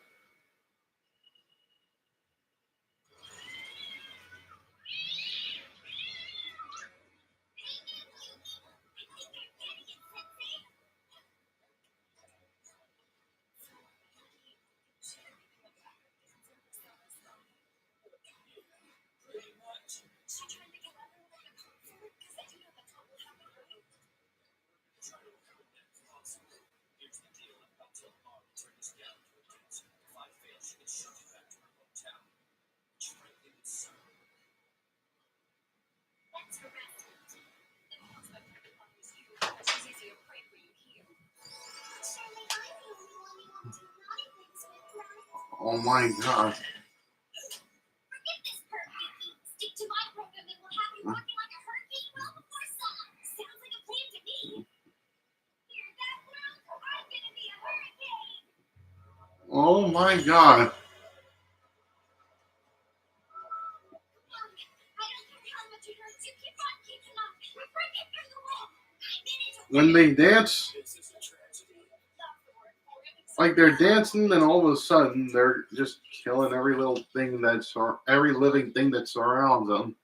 Pretty much. She tried to kill everyone at the concert because they do know that's what will happen, right? Try to avoid that possible. Here's the deal. I've got till tomorrow to turn this down to a dancer. If I fail, she can shove you back to her hometown. Which frankly would suck. That's harassment. It feels like everyone was you. She's easy to pray for you here. Surely I'm the only one you want to do naughty things with, right? Oh my God. Forget this perk, Vicky. Stick to my program and we'll have you walking like a hurricane well before sun. Sounds like a plan to me. Hear that, world? I'm gonna be a hurricane. Oh my God. Look, I don't care how much it hurts. You keep on keeping on. We're breaking through the wall. I'm in it to When win. they dance, This is a tragedy. Love the word for it. like they're dancing, and all of a sudden they're just killing every little thing every living thing that surrounds them.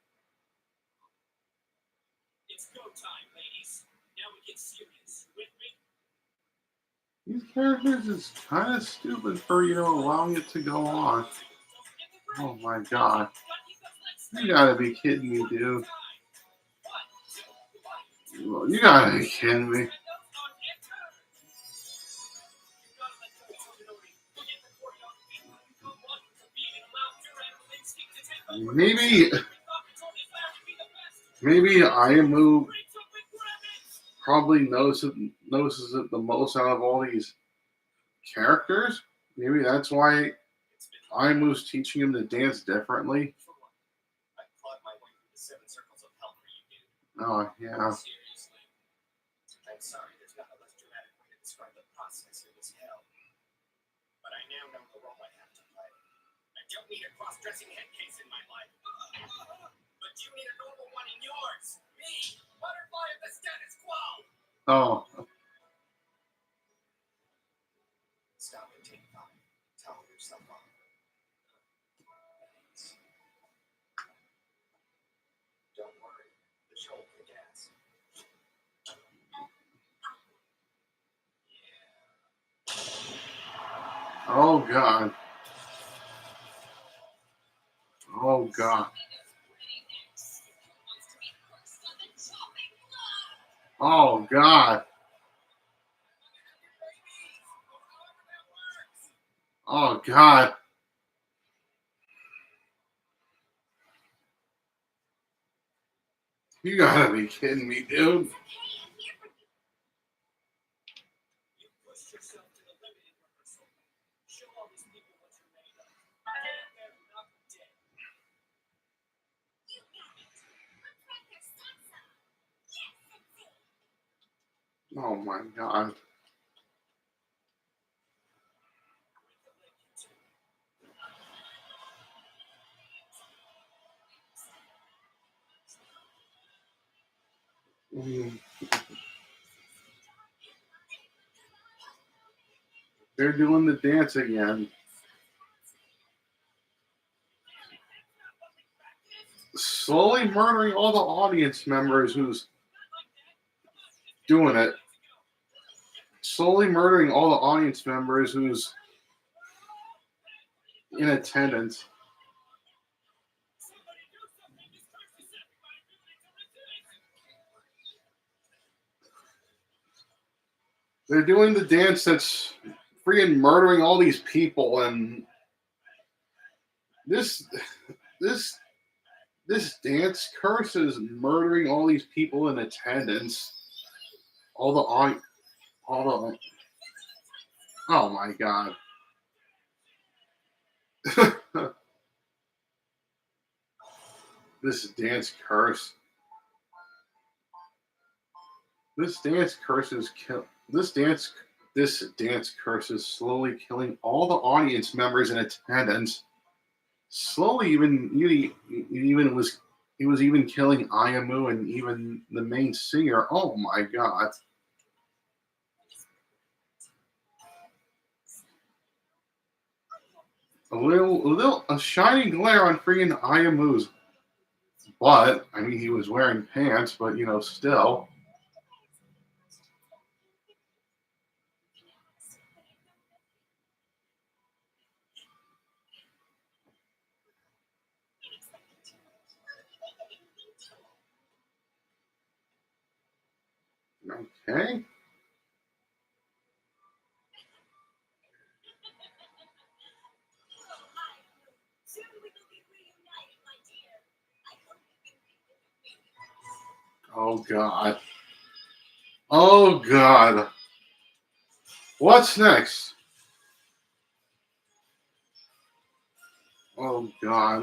It's go time, ladies. Now we get serious. With me? These characters is kind of stupid for allowing it to go on. Oh my God. You gotta be kidding me, dude. You gotta be kidding me. Maybe Ayamu probably notices it the most out of all these characters. Maybe that's why Ayamu's teaching him to dance differently. I clawed my way through the 7 circles of hell for you, dude. Oh yeah. Seriously. I'm sorry, there's not a less dramatic way to describe the process of this hell. But I now know the role I have to play. I don't need a cross-dressing head case in my life. But you need a normal one in yours. Me, butterfly of the status quo. Oh. Stop and take 5. Tell yourself off. Don't worry, the show will kick ass. Yeah. Oh God. Oh God. Oh God. Oh God. You gotta be kidding me, dude. It's okay, I'm here for you. You pushed yourself to the limit in rehearsal. Show all these people what you're made of. Get there, not dead. You got it. Let's wreck their salsa. Yes, that's it. Oh my God. They're doing the dance again. Slowly murdering all the audience members who's doing it. Slowly murdering all the audience members who's in attendance. They're doing the dance that's freaking murdering all these people, and this dance curse is murdering all these people in attendance. All the oh my God. This dance curse. This dance curse is kill. This dance curse is slowly killing all the audience members in attendance. Slowly, he was even killing Ayamu and even the main singer. Oh my god! A shining glare on freaking Ayamu's butt. I mean, he was wearing pants, but still. Okay. Soon we will be reunited, my dear. I hope you can make it. Oh god. Oh god. What's next? Oh god.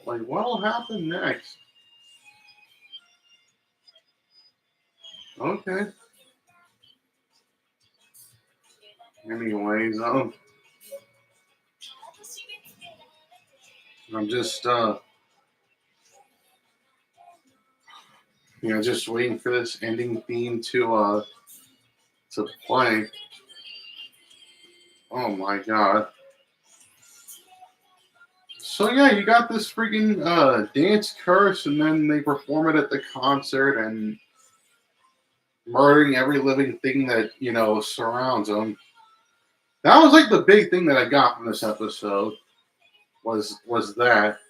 Like, what'll happen next? Okay. Anyways, I'm just just waiting for this ending theme to play. Oh my god. So yeah, you got this freaking dance curse, and then they perform it at the concert and murdering every living thing that surrounds them. That was like the big thing that I got from this episode was that.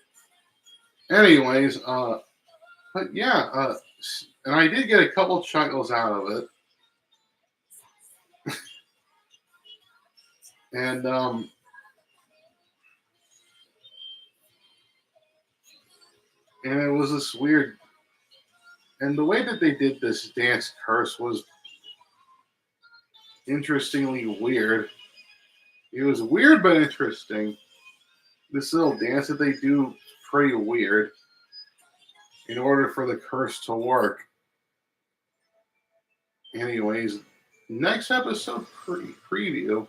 Anyways, but yeah, and I did get a couple chuckles out of it, and it was this weird. And the way that they did this dance curse was interestingly weird. It was weird but interesting. This little dance that they do pretty weird in order for the curse to work. Anyways, next episode preview.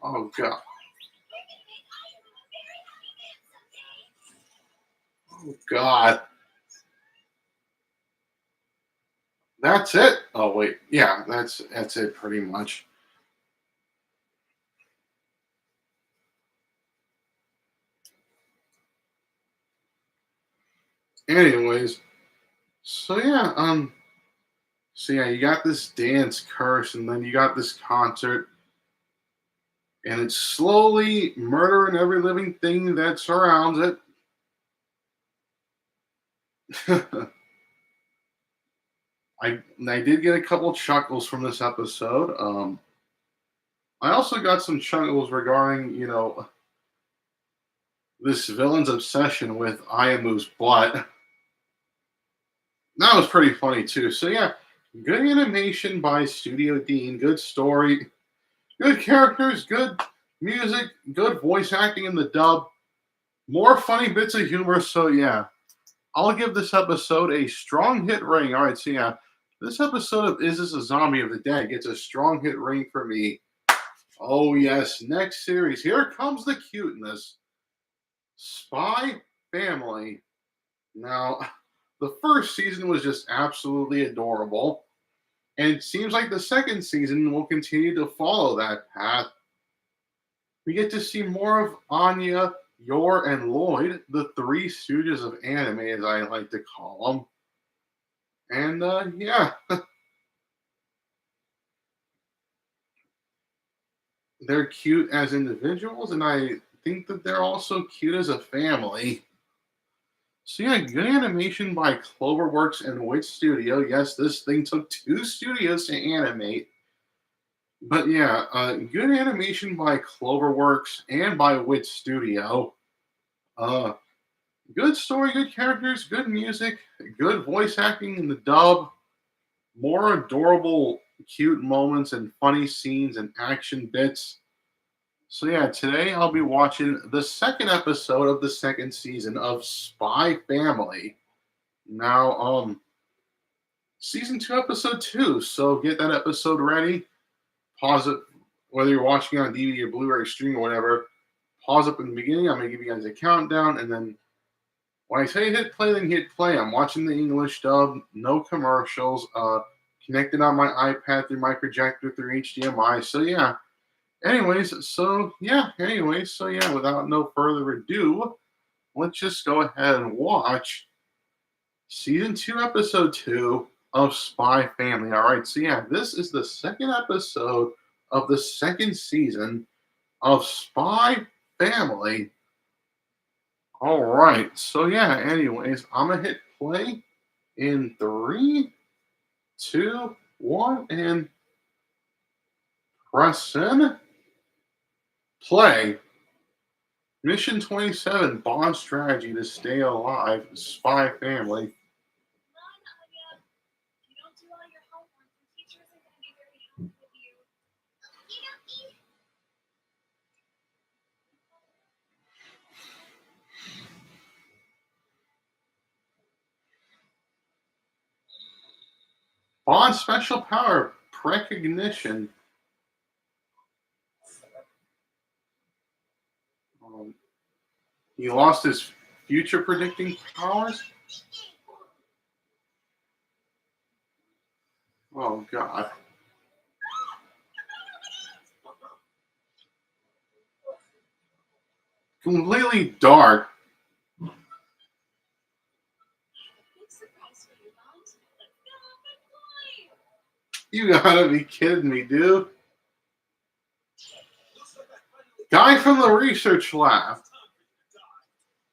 Oh god. Oh god. That's it. Oh wait, yeah, that's it pretty much. Anyways, so yeah, you got this dance curse, and then you got this concert, and it's slowly murdering every living thing that surrounds it. I did get a couple chuckles from this episode. I also got some chuckles regarding this villain's obsession with Ayamu's butt. That was pretty funny too. So yeah, good animation by Studio Dean, good story, good characters, good music, good voice acting in the dub, more funny bits of humor. So yeah, I'll give this episode a strong hit rating. All right, so yeah, this episode of Is This a Zombie of the Dead gets a strong hit rating for me. Oh yes, next series. Here comes the cuteness. Spy Family. Now, the first season was just absolutely adorable. And it seems like the second season will continue to follow that path. We get to see more of Anya, Yor, and Lloyd, the three stooges of anime, as I like to call them. And yeah, they're cute as individuals, and I think that they're also cute as a family. So yeah, good animation by Cloverworks and Witch Studio. Yes, this thing took 2 studios to animate. But yeah, good animation by Cloverworks and by Witch Studio. Uh, Good story, good characters, good music, good voice acting in the dub, more adorable, cute moments and funny scenes and action bits. So yeah, today I'll be watching the second episode of the second season of Spy Family. Now, season 2, episode 2. So get that episode ready. Pause it, whether you're watching on DVD or Blu-ray stream or whatever. Pause up in the beginning. I'm gonna give you guys a countdown, and then when I say hit play, then hit play. I'm watching the English dub, no commercials. Connected on my iPad through my projector through HDMI. So yeah. Without no further ado, let's just go ahead and watch season 2, episode 2 of Spy Family. All right, so yeah, this is the second episode of the second season of Spy Family. All right, so yeah, I'm gonna hit play in 3, 2, 1, and press in play. Mission 27, Bond Strategy to Stay Alive, Spy Family. Come on, Anya. If you don't do all your homework, the teacher isn't going to be very happy with you. You-nity. Bond Special Power, Precognition. He lost his future predicting powers? Oh, God. Completely dark. Big surprise for you, Bond. Let's go and play. You gotta be kidding me, dude. Guy from the research lab.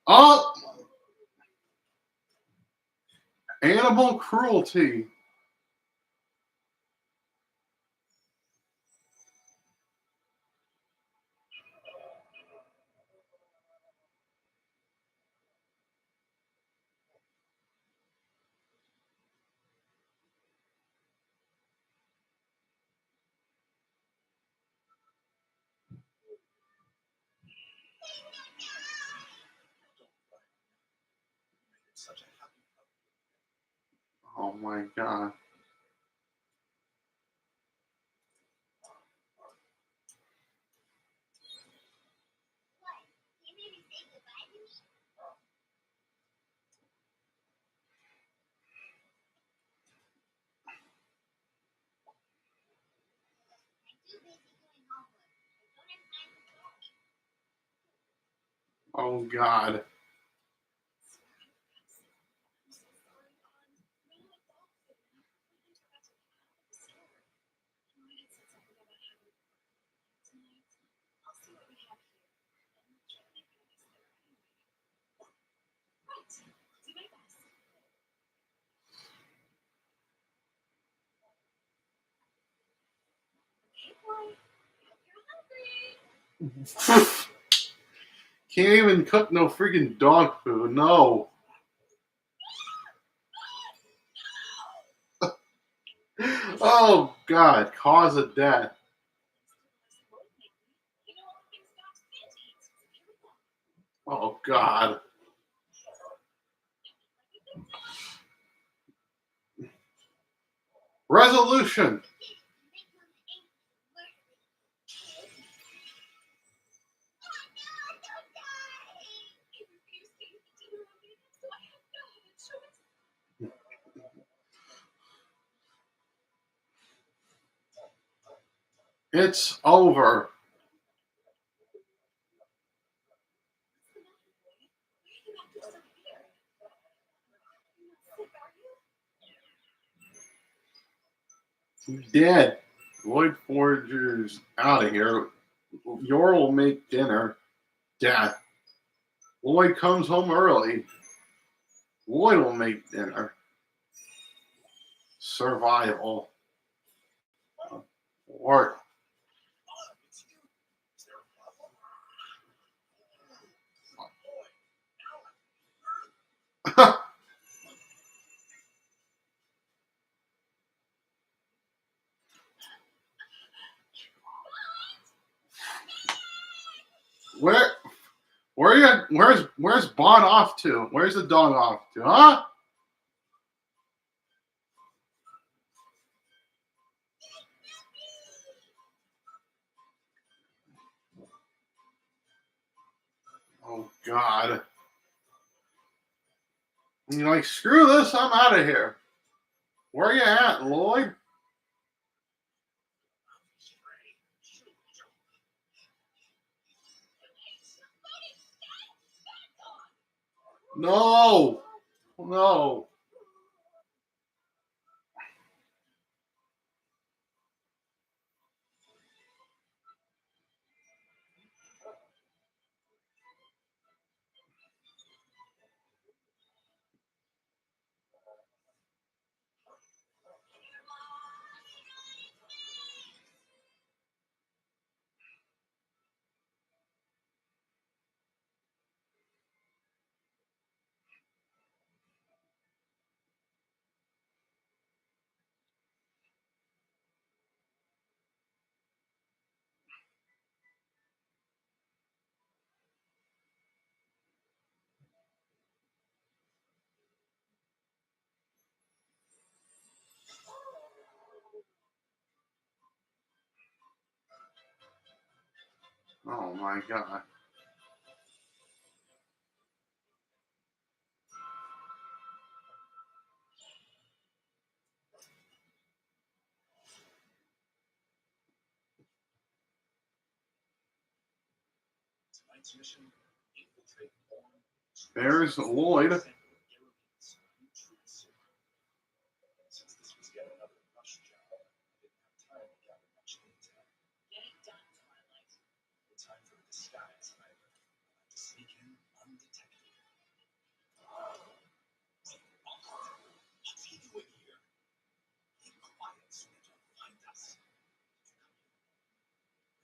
Oh! Animal cruelty. Such a happy puppy. Oh my God. What? You made me say goodbye to me? I'm too busy doing homework. I don't have time for talking. Oh God. I'm so sorry, Bond. No one thought of it. We interrupted the half of the story. I know I had said something about having tonight. I'll see what we have here. And try to make it a nice there anyway. Right. I'll do my best. Okay, boy. Hope you're hungry. Can't even cook no freaking dog food. No. Oh God. Cause of death. You know all the things dogs can't eat. So here we go. Oh God. Resolution. It's over. Dead. Lloyd Forger's out of here. Yor will make dinner. death. Lloyd comes home early. Lloyd will make dinner. Survival. Or It's you. Is there a problem? where's Bond off to? Where's the dog off to? Huh? Oh God. And you're like, screw this, I'm out of here. Where you at, Lloyd? No. No. Oh my God. Tonight's mission: infiltrate Bourne. There's Lloyd. Since this was yet another rush job, I didn't have time to gather much intel. Get it done, Twilight. No time for a disguise either. I have to sneak in undetected. What's he doing here? Keep quiet so they don't find us.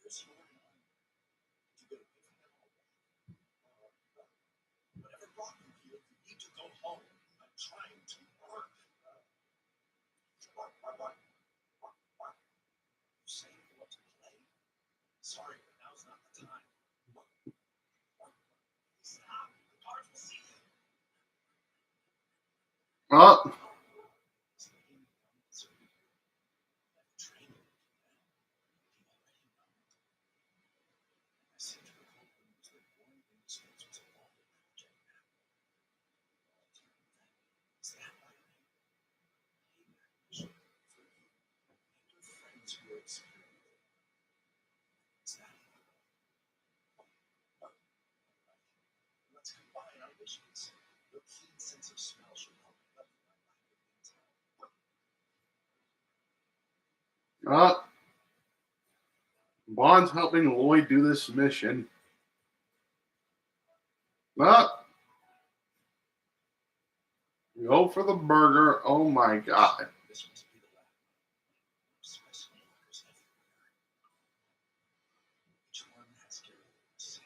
Where's your mom? Did you get away from them all? Whatever brought you here, you need to go home. I'm trying to work. You say you want to play? Sorry, but now's not the time. Stop. The guards will see you. Oh. Let's combine our visions. Your keen sense of smell should help me level my life with intel. Bond's helping Lloyd do this mission. Go for the burger. Oh my God. This must be the lab. Specimen markers everywhere. Each one has carriers.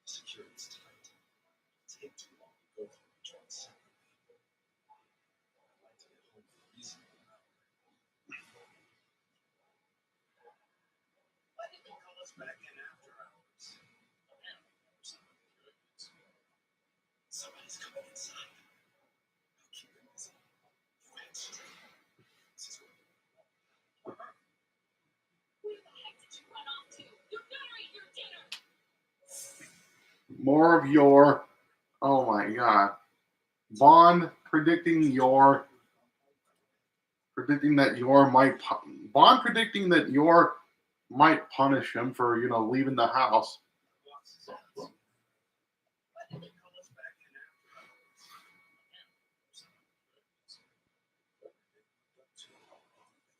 Security's tight. It'll take too long to go through each one separately. I'd like to get home for a reasonable hour. Why did they call us back in after hours? Apparently, there was something curious. Somebody's coming inside. I'll keep them busy. You head straight. This is what Where the heck did you run off to? You better eat your dinner. More of your. Oh my God. Bond predicting that your Bond predicting that your might punish him for leaving the house. Why did they call us back in after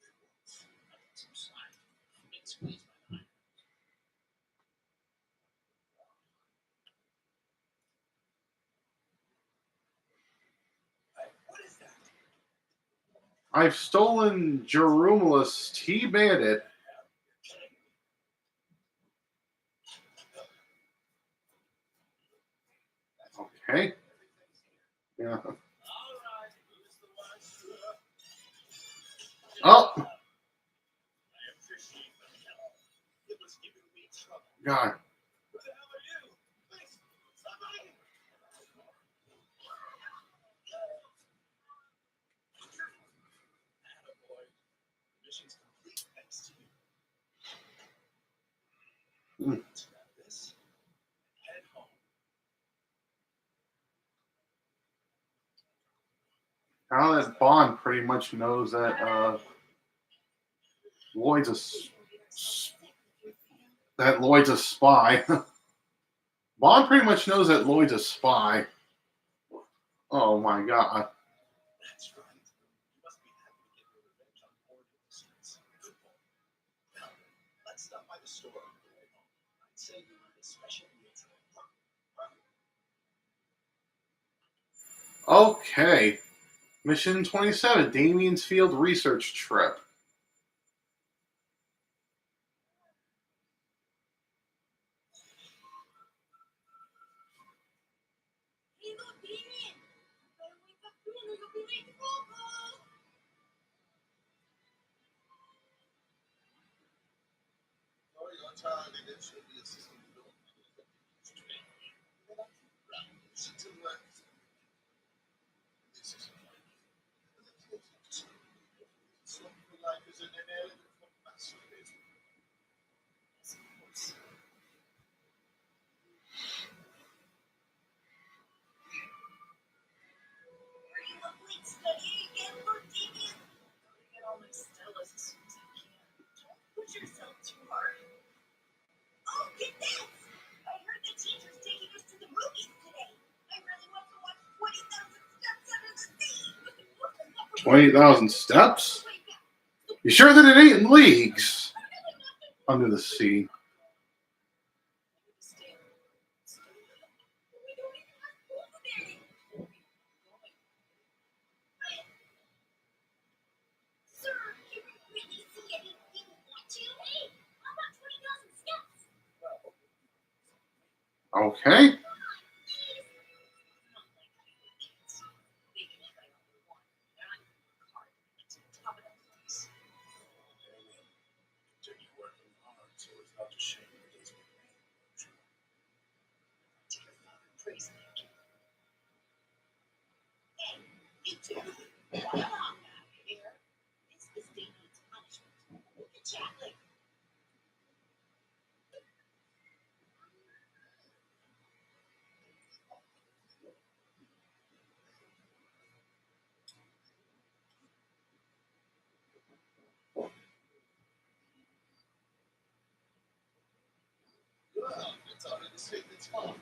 hours? Some slack. Didn't squeeze my eye. I've stolen Jerumulus T Bandit. Okay. Yeah. Oh. God. Mission's complete thanks to you. Mm. Grab this and head home. Now that Bond pretty much knows that Lloyd's a spy. Bond pretty much knows that Lloyd's a spy. Oh my God. That's right. You must be happy to get your revenge on board of the streets. Good boy. Now, let's stop by the store on the way home. I'd say you want a special needs. Okay. Mission 27, Damian's Field Research Trip. Hey, look, Damian! Better wake up soon or you'll be late to football! Sorry, on time, and it should be a system built. Sit to the left. This is something like is in an area of massive business. Are you up late studying again, Lord Damian? Gotta get all my Stellas as soon as I can. Don't push yourself too hard. Oh, get this! I heard the teacher's taking us to the movies today. I really want to watch 20,000 Steps Under the Sea. 20,000 steps? You sure that it ain't in leagues under the sea? Sir, you really see anything you want to? Hey, how about 20,000 steps? Okay. Continue working hard so it's not a shame it doesn't remain. Praise me. Hey, you two, come on back here. This is Damian's punishment. We can chat later. Well, it's already safe, it's fine.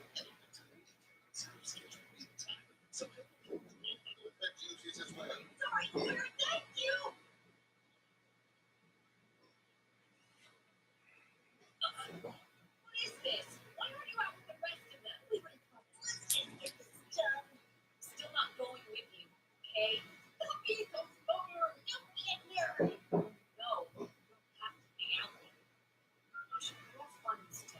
That duties as well. Sorry, sir. Thank you. What is this? Why aren't you out with the rest of them? We were let's just get this done. Still not going with you, okay? Don't be so stubborn. You'll be in here. No, you don't have to hang out with me. You should have fun instead.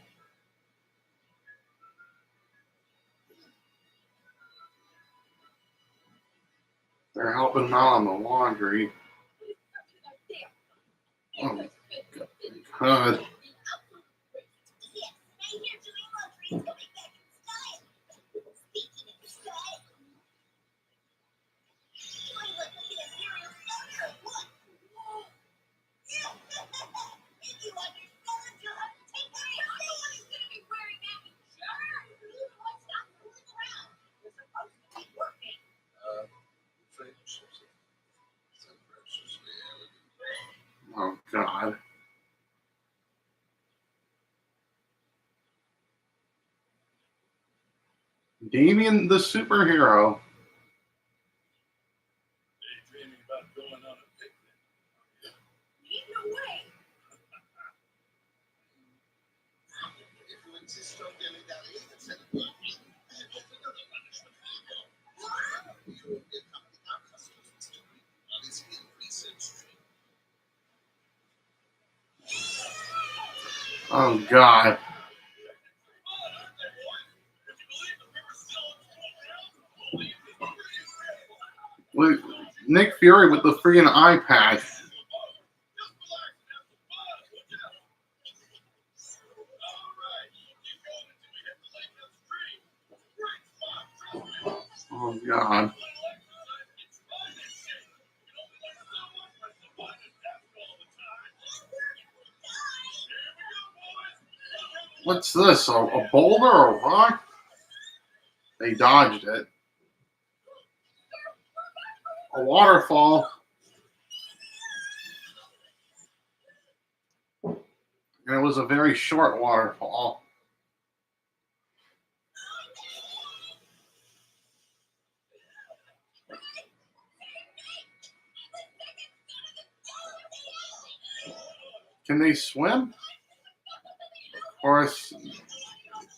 They're helping him out on the laundry. Oh, God. Yes, stay here doing laundry until we back in style. Speaking of style, I look like an imperial soldier. What? Whoa. Yeah. If you want your fellas, you'll have to take my own. No one is going to be wearing that. Sure. What's not fooling around? We're supposed to be working. Friendships. Some precious reality. Oh, God. Damian the superhero. Daydreaming about going on a picnic. Ain't no way. If you insist on dilly-dallying instead of working, then there's another punishment for you. You will be accompanying our customers, Mr. Green, on his field Oh, God. Look, Nick Fury with the freaking eye patch. Oh, God. What's this? A boulder or a rock? They dodged it. A waterfall. And it was a very short waterfall. Can they swim? Or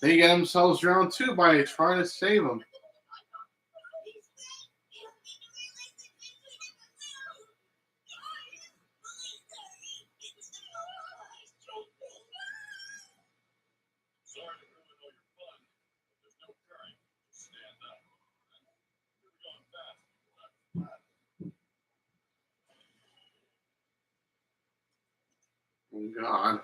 they get themselves drowned too by trying to save them. Oh, God.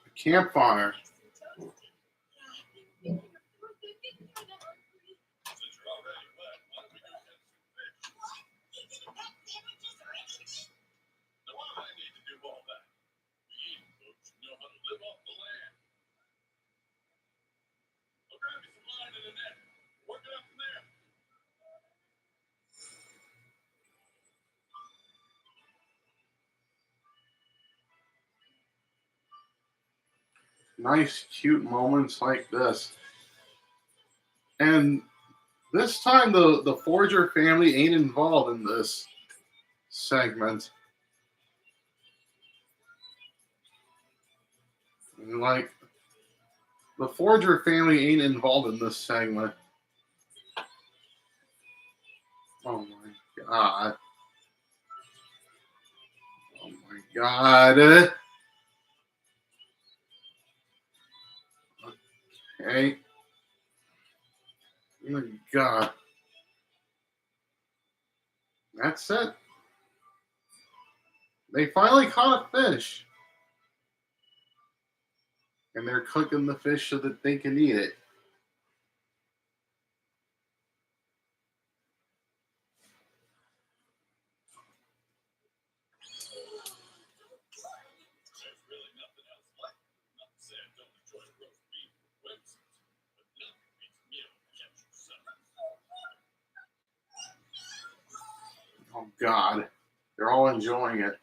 A campfire. Nice, cute moments like this. And this time, the Forger family ain't involved in this segment. Like, the Forger family ain't involved in this segment. Oh, my God. Oh, my God. Okay. Oh, my God. That's it. They finally caught a fish. And they're cooking the fish so that they can eat it. Oh, God. They're all enjoying it.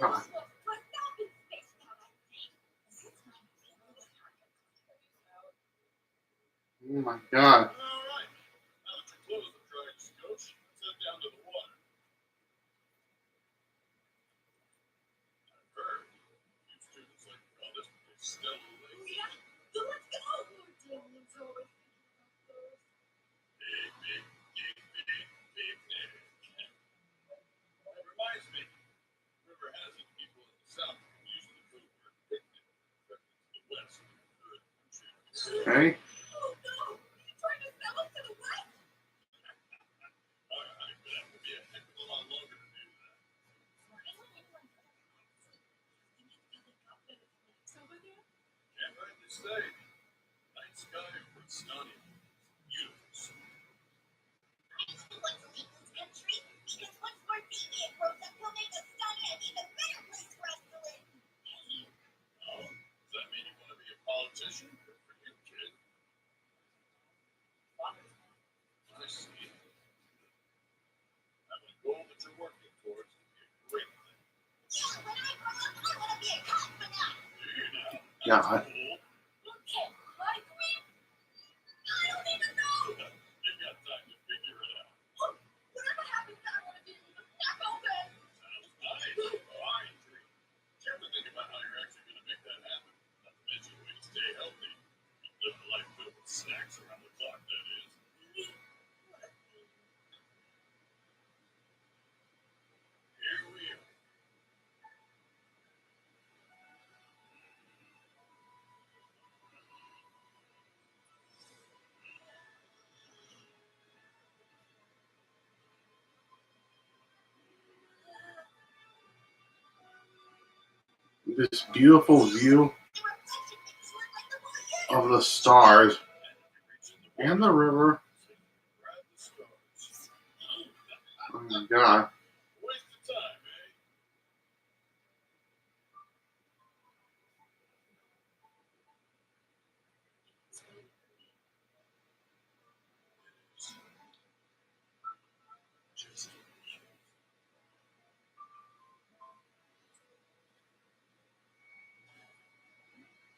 Oh, oh, my God. Okay. Oh no! You trying to sell us to the West? Alright, but that would be a heck of a lot longer to do that. Can't rightly say. Night sky or sunny. Beautiful. I want to leave this country because once more Damian grows up, he'll make Australia an even better place for us to live. Oh, does that mean you want to be a politician? Good for you, kid. I see. Having a goal that you're working towards would be a great thing. Yeah, when I grow up, I want to be a cosmonaut. Yeah. Cool. Okay, my dream? I don't even know. You've got time to figure it out. Whatever happens, I want to be stuck open. Sounds nice. Fine dream. You ever think about how you're actually going to make that happen? Not to mention the way to stay healthy. Live a life filled with snacks around the clock, that is. Here we are. This beautiful view of the stars and the river. Grab the stars. Oh my god. Waste of time, eh? Just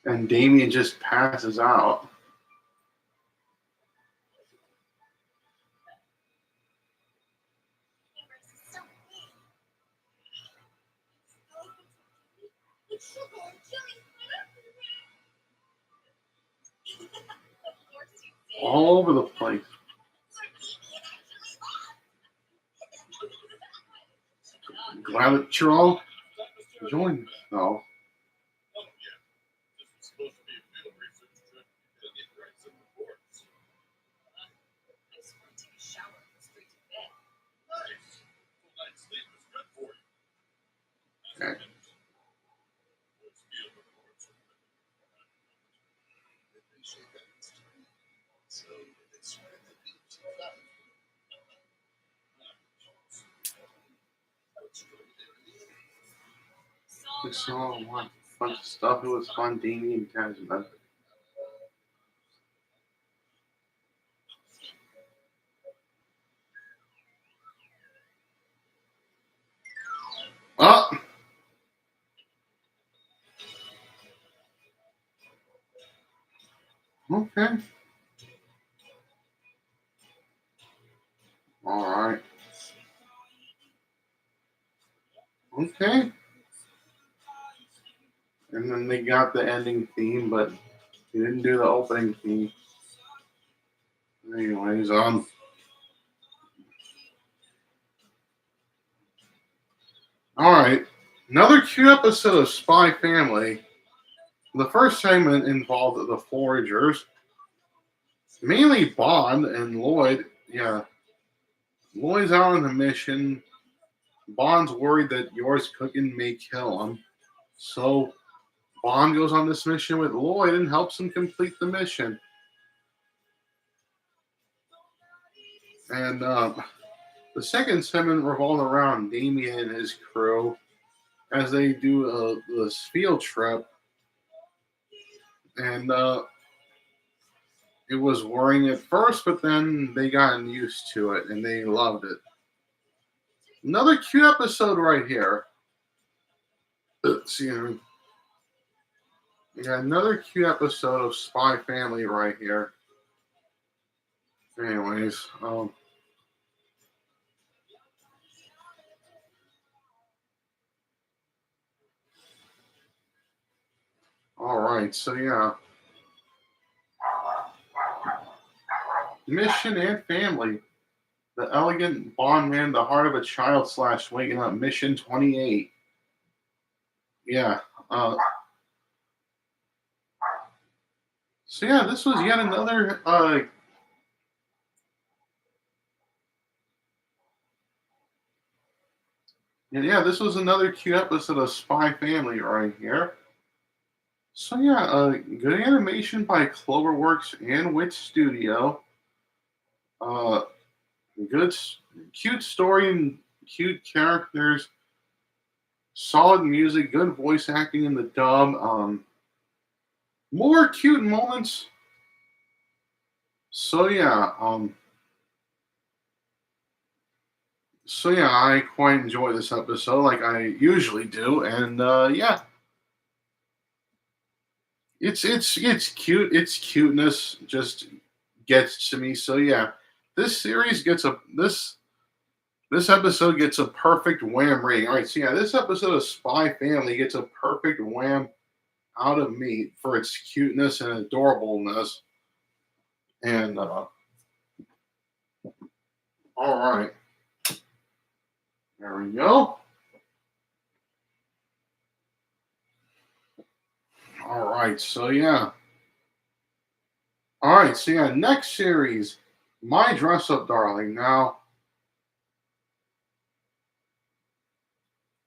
And Damian just passes out. It's sugar and chili. Of course you did. All over the place. Glad that you're all joined us, though. Oh, yeah. This was supposed to be a field research trip. You gotta get right some reports. I just want to take a shower and go straight to bed. Nice. Full night's sleep is good for you. Okay. What's field reports? Appreciate that, Mr. Green. So, it's right at the beach. We saw a bunch of stuff. It was fun. Damian Kaisen. Oh! Okay. All right. Okay. And then they got the ending theme, but he didn't do the opening theme. Anyways, all right. Another cute episode of Spy Family. The first segment involved the foragers, mainly Bond and Lloyd. Yeah, Lloyd's out on a mission. Bond's worried that Yor's cooking may kill him, so Bond goes on this mission with Lloyd and helps him complete the mission. And the second segment revolved around Damian and his crew as they do this field trip. And it was worrying at first, but then they got used to it and they loved it. Another cute episode right here. Let's see. We got another cute episode of Spy Family right here. Anyways, all right, so yeah. Mission and family. The elegant Bond man, the heart of a child / waking up. Mission 28. Yeah. So yeah, this was yet another this was another cute episode of Spy Family right here. So yeah, good animation by Cloverworks and Wit Studio. Uh, good, cute story and cute characters. Solid music, good voice acting in the dub. More cute moments. So yeah, I quite enjoy this episode, like I usually do, and yeah, it's cute. Its cuteness just gets to me. So yeah, this series gets a this episode gets a perfect wham rating. All right, so yeah, this episode of Spy Family gets a perfect wham out of me for its cuteness and adorableness. And all right, there we go. All right, so yeah. All right, so yeah, next series, My Dress Up Darling. Now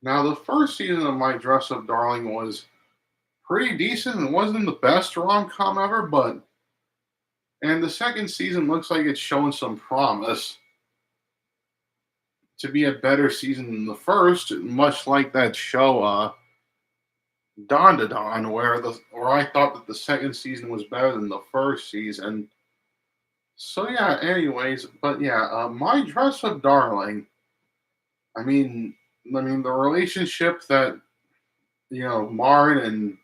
the first season of My Dress Up Darling was pretty decent. It wasn't the best rom com ever, but and the second season looks like it's showing some promise to be a better season than the first, much like that show Don to Don, where I thought that the second season was better than the first season. So yeah, anyways, but yeah, My Dress Up Darling. I mean, the relationship that Marin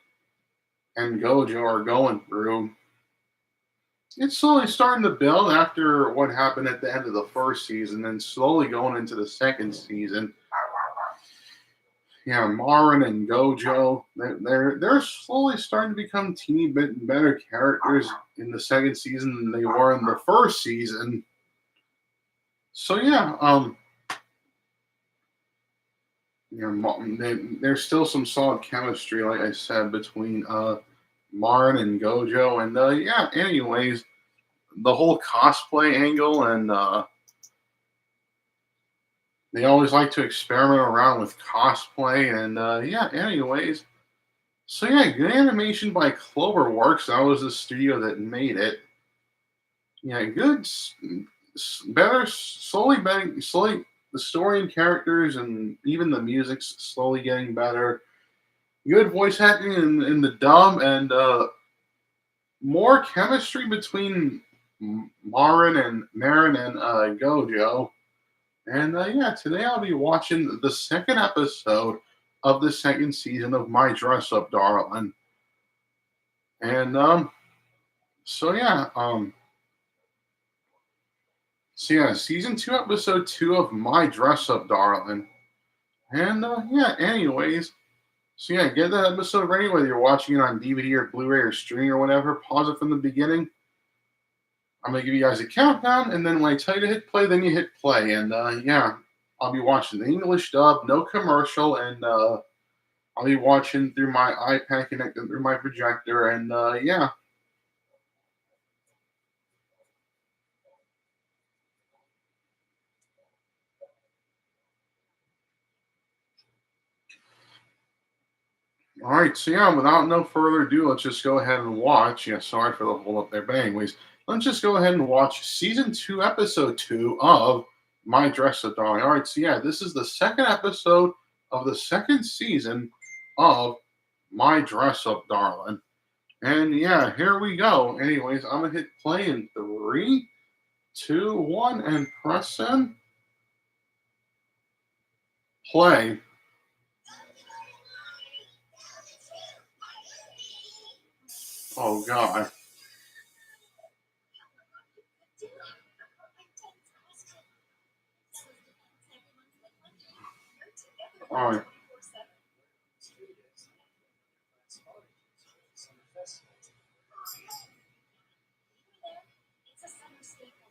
and Gojo are going through. It's slowly starting to build after what happened at the end of the first season, and slowly going into the second season. Yeah, Marin and Gojo, they're slowly starting to become teeny bit better characters in the second season than they were in the first season. So yeah, there's still some solid chemistry, like I said, between Marin and Gojo, and yeah. Anyways, the whole cosplay angle, and they always like to experiment around with cosplay, and yeah. Anyways, so yeah, good animation by Cloverworks. That was the studio that made it. Yeah, good, better, slowly. The story and characters, and even the music's slowly getting better. Good voice acting in the dub, and more chemistry between Marin and Gojo. And yeah, today I'll be watching the second episode of the second season of My Dress Up Darling. And so yeah, season two, episode two of My Dress Up Darling. And yeah, anyways, so yeah, get that episode ready, whether you're watching it on DVD or Blu-ray or streaming or whatever. Pause it from the beginning. I'm gonna give you guys a countdown, and then when I tell you to hit play, then you hit play. And yeah, I'll be watching the English dub, no commercial, and I'll be watching through my iPad connected through my projector, and yeah. All right, so yeah, without no further ado, let's just go ahead and watch. Yeah, sorry for the hold up there, but anyways, let's just go ahead and watch season two, episode two of My Dress Up Darling. All right, so yeah, this is the second episode of the second season of My Dress Up Darling. And yeah, here we go. Anyways, I'm gonna hit play in 3, 2, 1, and press send. Play. Oh god. All right. It's a summer staple.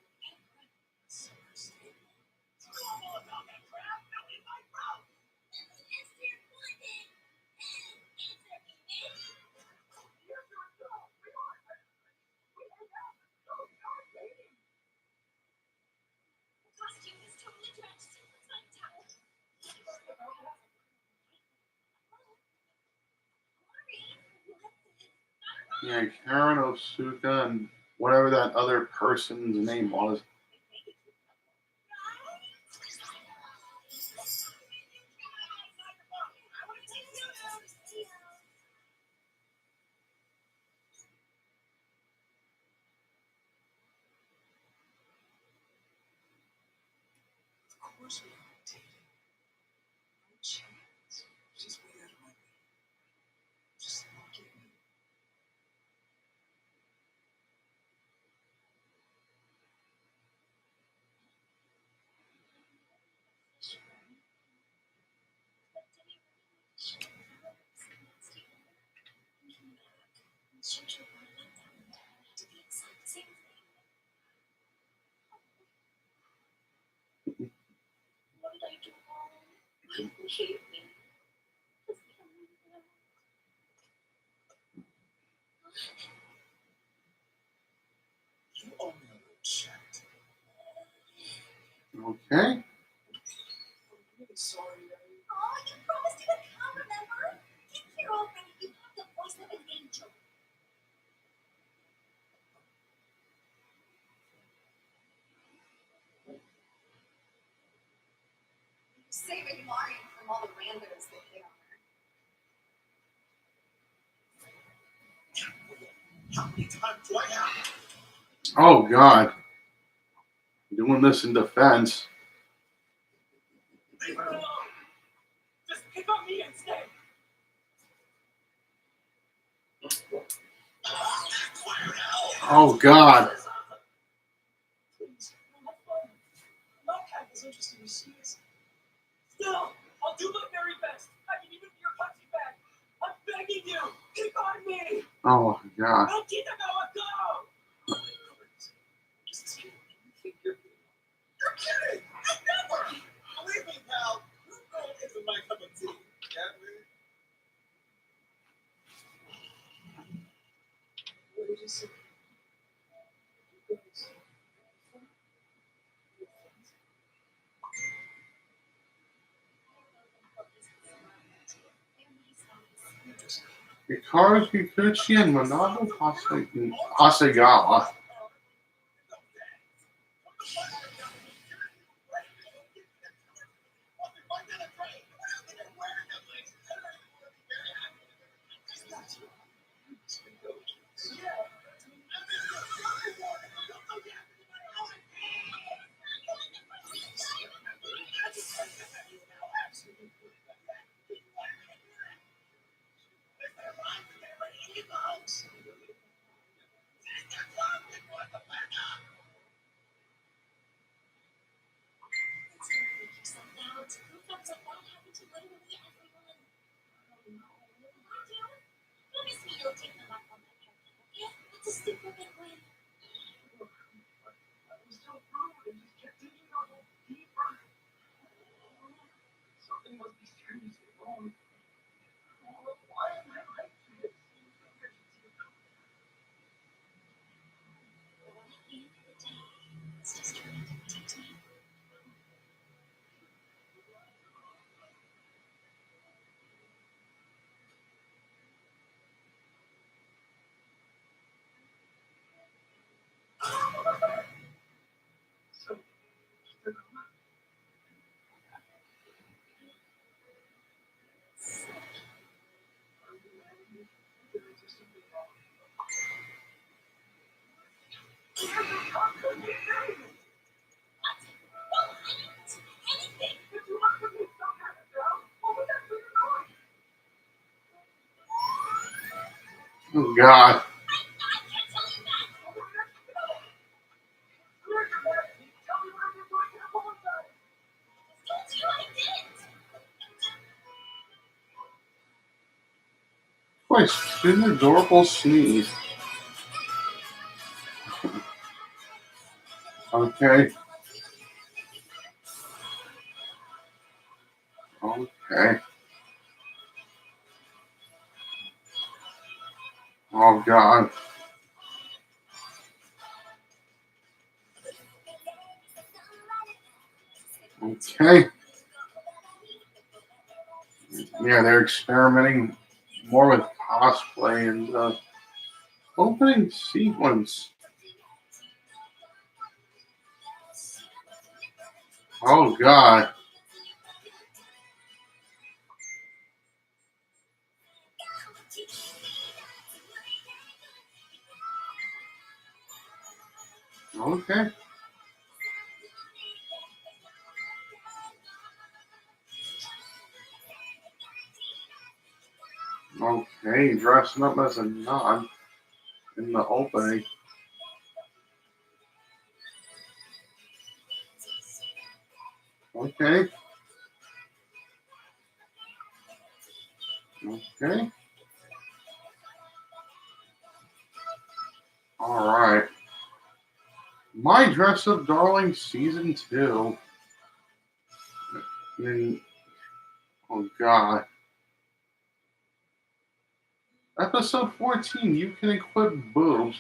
Yeah, Karen Osuka and whatever that other person's name was. Of course we aren't dating. No chance. Just way out of my way. Just look at me. What did I do wrong? Forgive me. You owe me a little chat. Okay. I'm really sorry, Ray. Oh, you promised you would come, remember? Take care already. You have the voice of an angel. Saving Maureen from all the randos that hit on her. How many times do I have? Oh God, doing this in defense. Leave her alone. Just pick on me instead. Oh God. Please, no fun. I'm not half as interested as she is. Still, I'll do my very best. I can even be your punching bag. I'm begging you. Pick on me. Oh God. No, Tita, go. Just kidding. You think you're kidding. I never. Believe me, pal. This girl isn't my cup of tea. That way. What did you say? Hikaru Kikuchi and Manabu Hasegawa. Something must be seriously wrong. Why am I like this? So, stick around. Did I do something wrong? How could you say this? If you want to be some kind of girl, what would that be doing? Oh God. Tell me what I've been doing that whole time. What an adorable sneeze. Okay. Okay. Oh God. Okay. Yeah, they're experimenting more with cosplay and opening sequence. Oh God. Okay. Okay, dressing up as a nun in the opening. Okay. Okay. All right. My Dress Up Darling Season 2. And, oh God. Episode 14, you can equip boobs.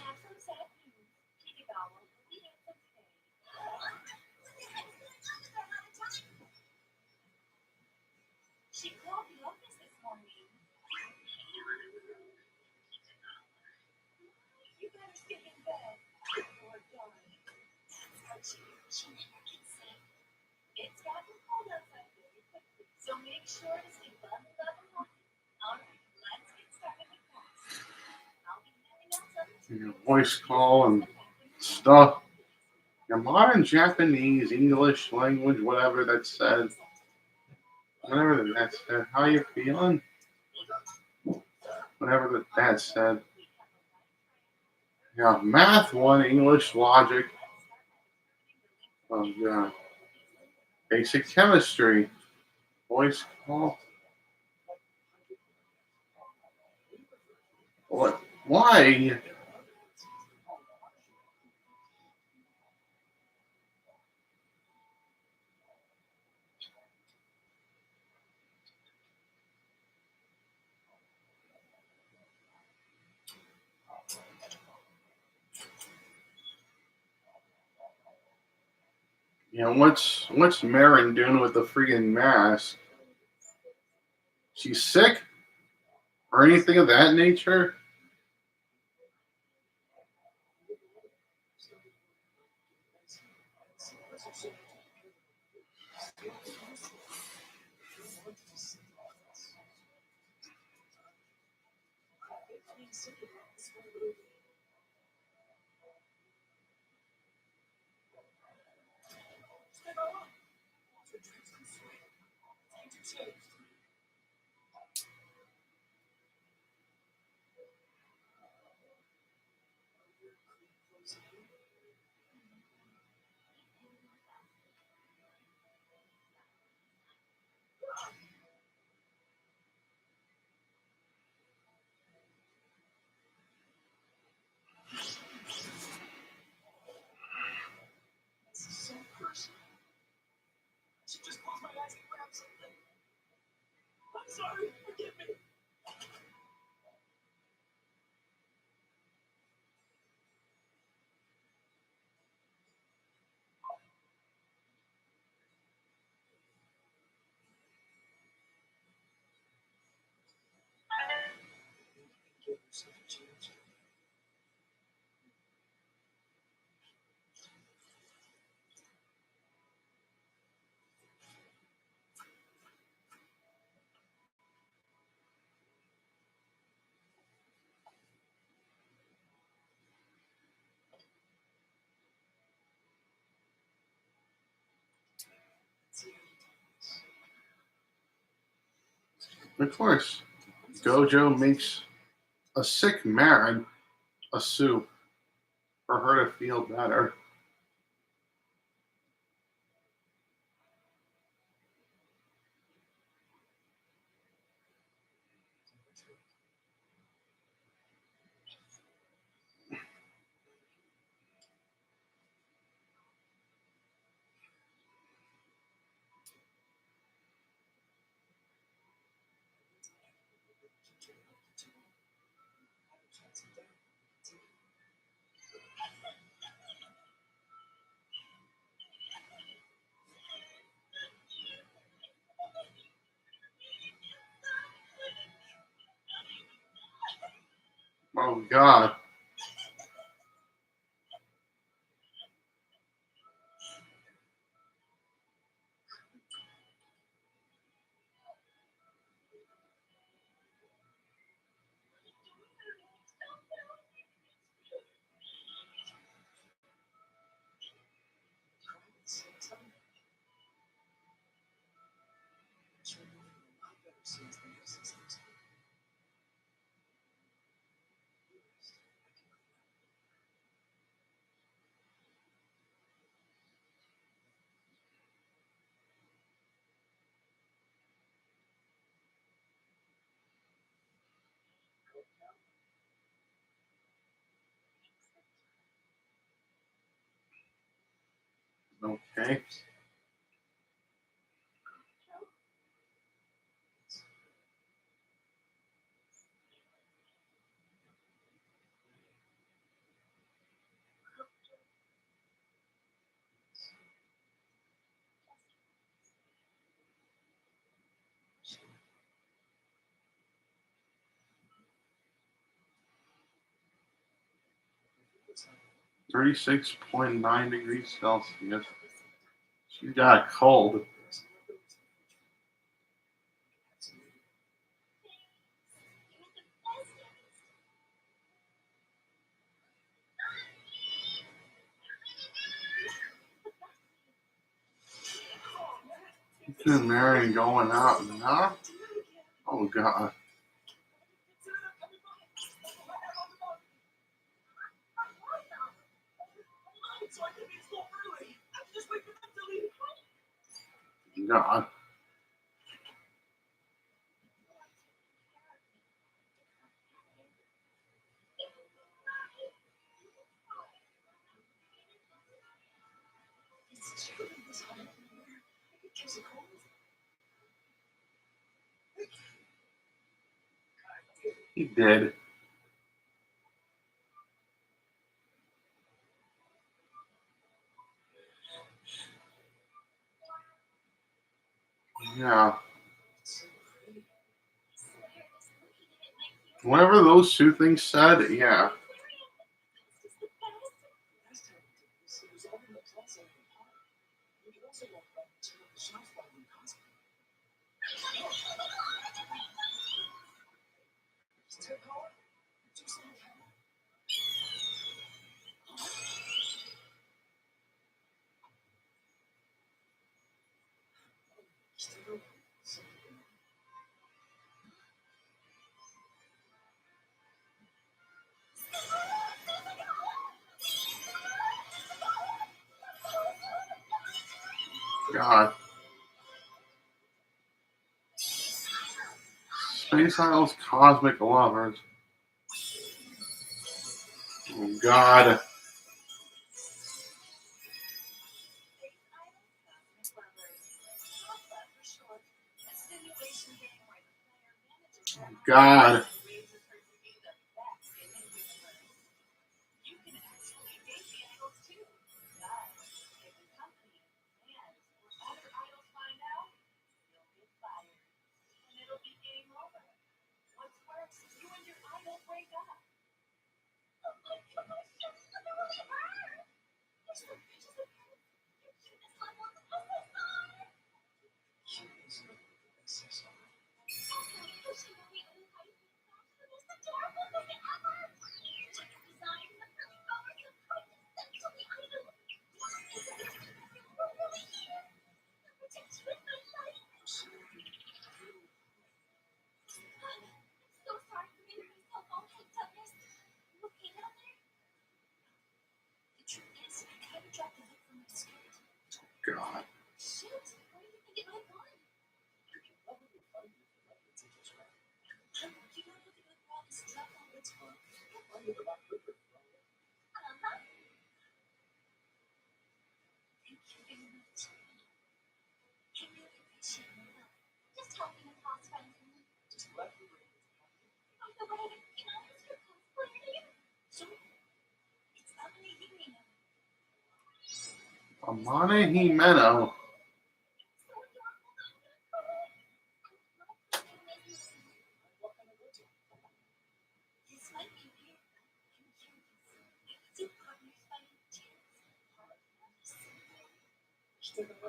She called the office this morning. You better stay in bed. Or die. That's how she never can say. It's gotten cold outside very quickly, so make sure to stay bundled up and warm. Alright, let's get started with class. I'll be heading out some Voice call and stuff. Your modern Japanese, English language, whatever that said. Whatever that said. How you feeling? Whatever that said. Yeah, math 1, English, logic. Oh God. Basic chemistry. Voice call. What? Why? You know, what's Marin doing with the freaking mask? She's sick? Or anything of that nature? So personal. I should just close my eyes and grab something. I'm sorry, forgive me. Give yourself a chance. Of course. Gojo makes a sick Marin a soup for her to feel better. Oh God. Since the new systems. Okay. It's not 36.9 degrees Celsius. She got a cold. Getting married and going out now? Oh, God. So I can be in school early. I'm just waiting for them to leave. God. It's true. This hot everywhere. I could catch a cold. He did. Yeah. Whatever those two things said, yeah. Last time we did this, it was all in the plaza in the park. We could also walk around and check out the shops while we cosplay. Just take power. Just like hell. Still, something. God. Space Isles Cosmic Lovers. Oh, God. God. God. Amane Himeno.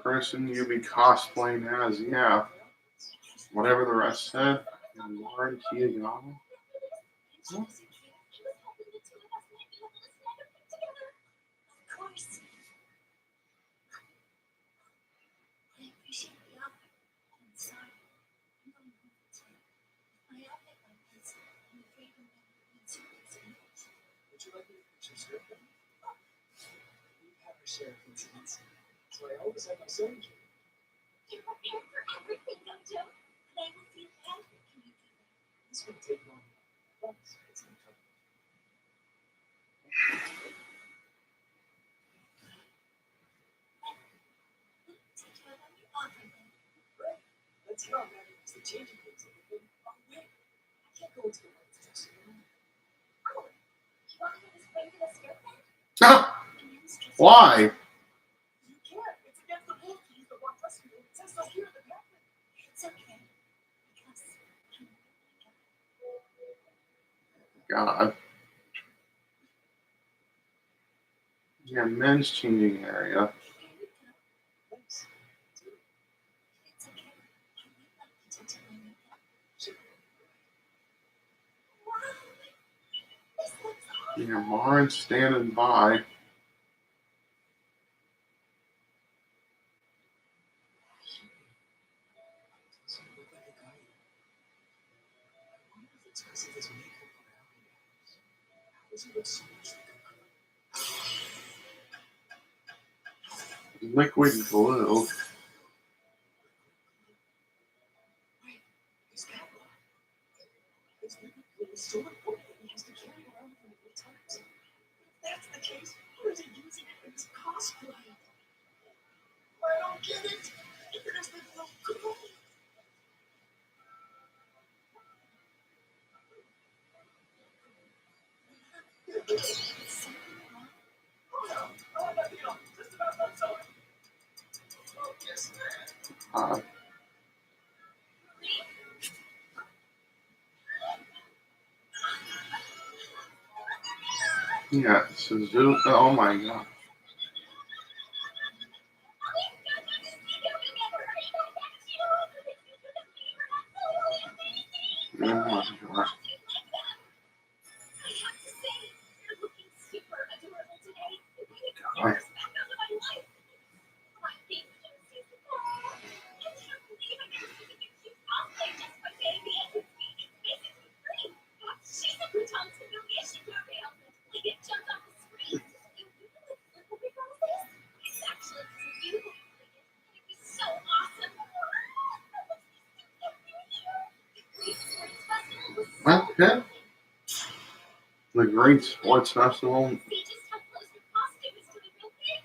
Person you be cosplaying as, yeah. Whatever the rest said. Lauren Kiyagama. That's why I always have my son. You're prepared for everything, Gojo. And I will feel everything you do. This will take long. I promise. It's in trouble. Take care of your offer then. Right. That's how I'm having the changing things. Oh, wait. I can't go into the lights just now. Oh, you want me to just bring you a skirt then? And then stress Why? You can't. It's against the rules to use the wrong dressing room. It says so here in the pamphlet. It's okay. Because I'm God. Yeah, men's changing area. here you go. Thanks. It's okay. I would like you to do my makeup. Sure. Wow. This looks awesome. Yeah, Marin's standing by. So you look like a guy. I wonder if it's because of his makeup or how he acts. How does he look so much like a girl? Liquid glue. Wait, is that why? His liquid glue is so important that he has to carry it around with him at all times. If that's the case, how is he using it in his cosplay? I don't get it. If it has been so cool. Oh no, I have that deal. Just about that time. Oh, yes, man. Yeah, Suzuka. Oh my God. Oh my God. I have to say, you're looking super adorable today. You really took the respect out of my life. I think you're super cool. I can't believe I never seen such a cute cosplay just by Damian. It's basically free. She's a Bhutan's humiliation program. Like it jumped off the screen. You know what flip over from this? It's actually because of you that I played it. And it'd be so awesome. The Great Sports Festival was so Okay. The Great Sports Festival. See just how close her costume is to the real thing?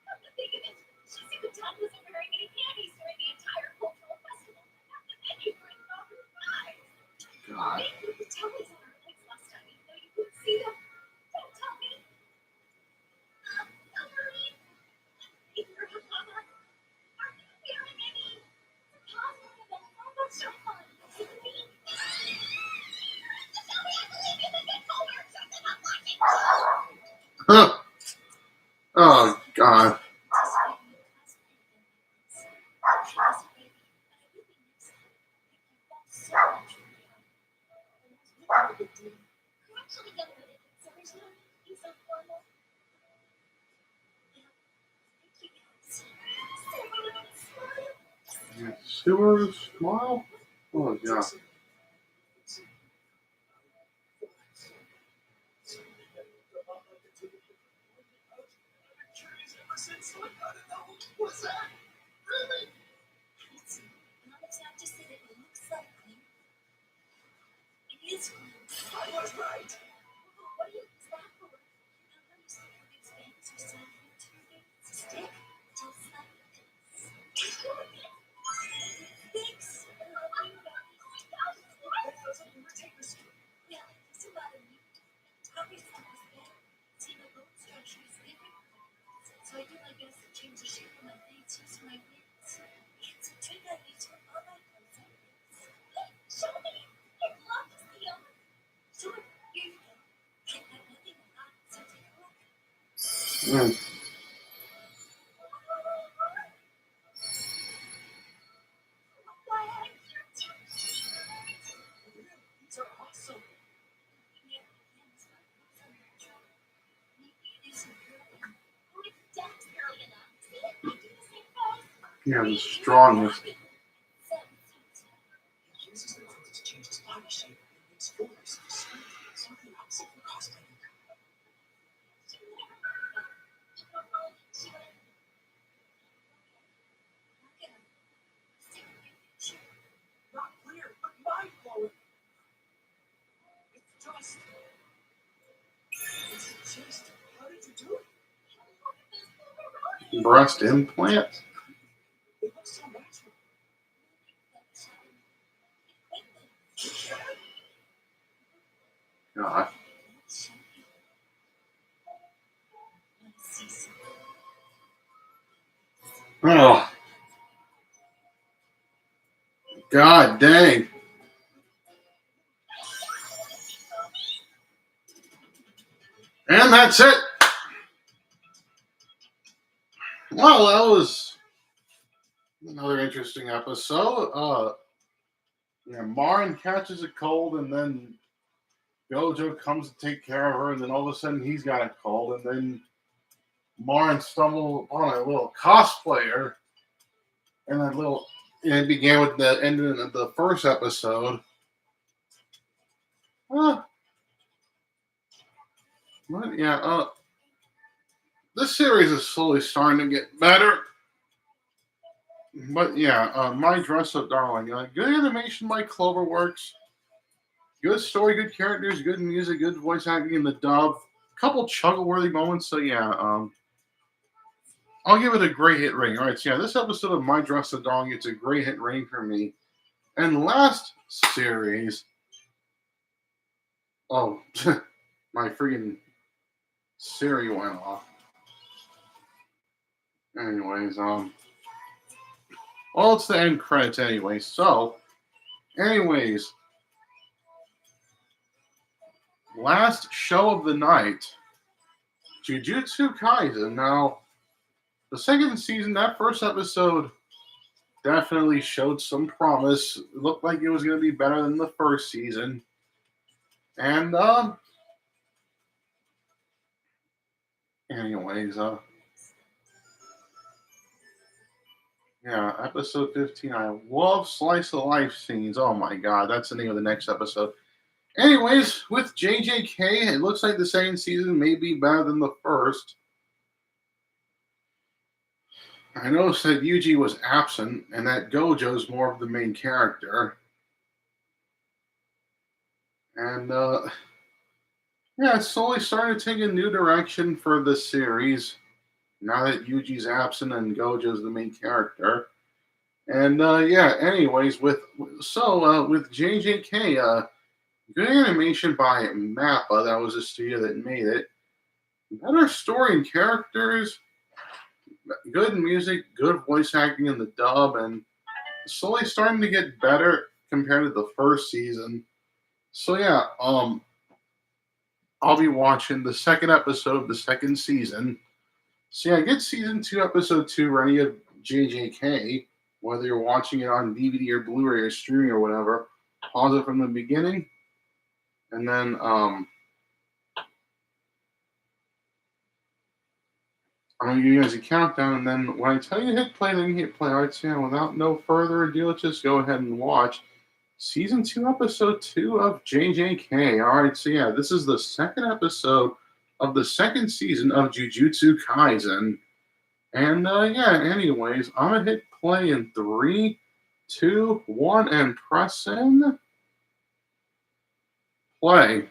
Come to think of it, Shizuka-tan wasn't wearing any panties during the entire cultural festival. Not the venue for it not her thighs. God. They put the towels on her legs last time, even though you couldn't see them. Don't tell me. Hillary, Peter, Mama, are you wearing any cosplay event? Oh, that's so fun. See me? Tell me I believe you think it's over something I'm watching. Huh. Oh God. Yeah, Sewer smile. Oh God. What's that? Really? It is fun. I was right. What do you use that for? You know how you say your big things or something to your big stick? Just like this. Thanks. I love you guys. Oh my gosh, it's what? That doesn't irritate the street. Yeah, it's about a new. Obviously, it's better. See, my bone structure is different. So I do my best to change the shape of my face using my wings. It's a trick I use for all my clothes and things. Show me. I'd love to see them. Sure, here you go. I got nothing to hide, so take a look. Mm. Why are you too? These are awesome. Yeah, it's my natural. Maybe it isn't girly. Oh, it's Dad's girly enough. See, I do the same pose. Yeah, the strongest. He uses them to change his body shape and makes force. Something opposite from cosplaying. Breast implant? It looks so natural. God. Oh, God dang. And that's it. Well, that was another interesting episode. Marin catches a cold, and then Gojo comes to take care of her, and then all of a sudden he's got a cold, and then Marin stumbled upon a little cosplayer, and it began with the ending of the first episode. But yeah, this series is slowly starting to get better. But yeah, My Dress Up Darling. Good animation by Cloverworks. Good story, good characters, good music, good voice acting in the dub. Couple chuckle-worthy moments. So yeah, I'll give it a great hit rating. All right, so yeah, this episode of My Dress Up Darling gets a great hit rating for me. And last series, oh, my freaking Siri went off. Anyways, well, it's the end credits anyway. So, anyways, last show of the night, Jujutsu Kaisen. Now, the second season, that first episode definitely showed some promise. It looked like it was going to be better than the first season. And, anyways, yeah, episode 15. I love slice of life scenes. Oh my god, that's the name of the next episode. Anyways, with JJK, it looks like the second season may be better than the first. I noticed that Yuji was absent and that Gojo's more of the main character. And, yeah, it's slowly starting to take a new direction for the series now that Yuji's absent and Gojo's the main character. And, yeah, anyways, with JJK, good animation by Mappa, that was the studio that made it. Better story and characters, good music, good voice acting in the dub, and slowly starting to get better compared to the first season. So yeah, I'll be watching the second episode of the second season. So yeah, get season 2, episode 2 ready of JJK, whether you're watching it on DVD or Blu-ray or streaming or whatever. Pause it from the beginning, and then I'm going to give you guys a countdown, and then when I tell you to hit play, then you hit play. All right, so yeah, without no further ado, let's just go ahead and watch Season 2, Episode 2 of JJK. All right, so yeah, this is the second episode of the second season of Jujutsu Kaisen. And yeah, anyways, I'm going to hit play in 3, 2, 1, and press in play.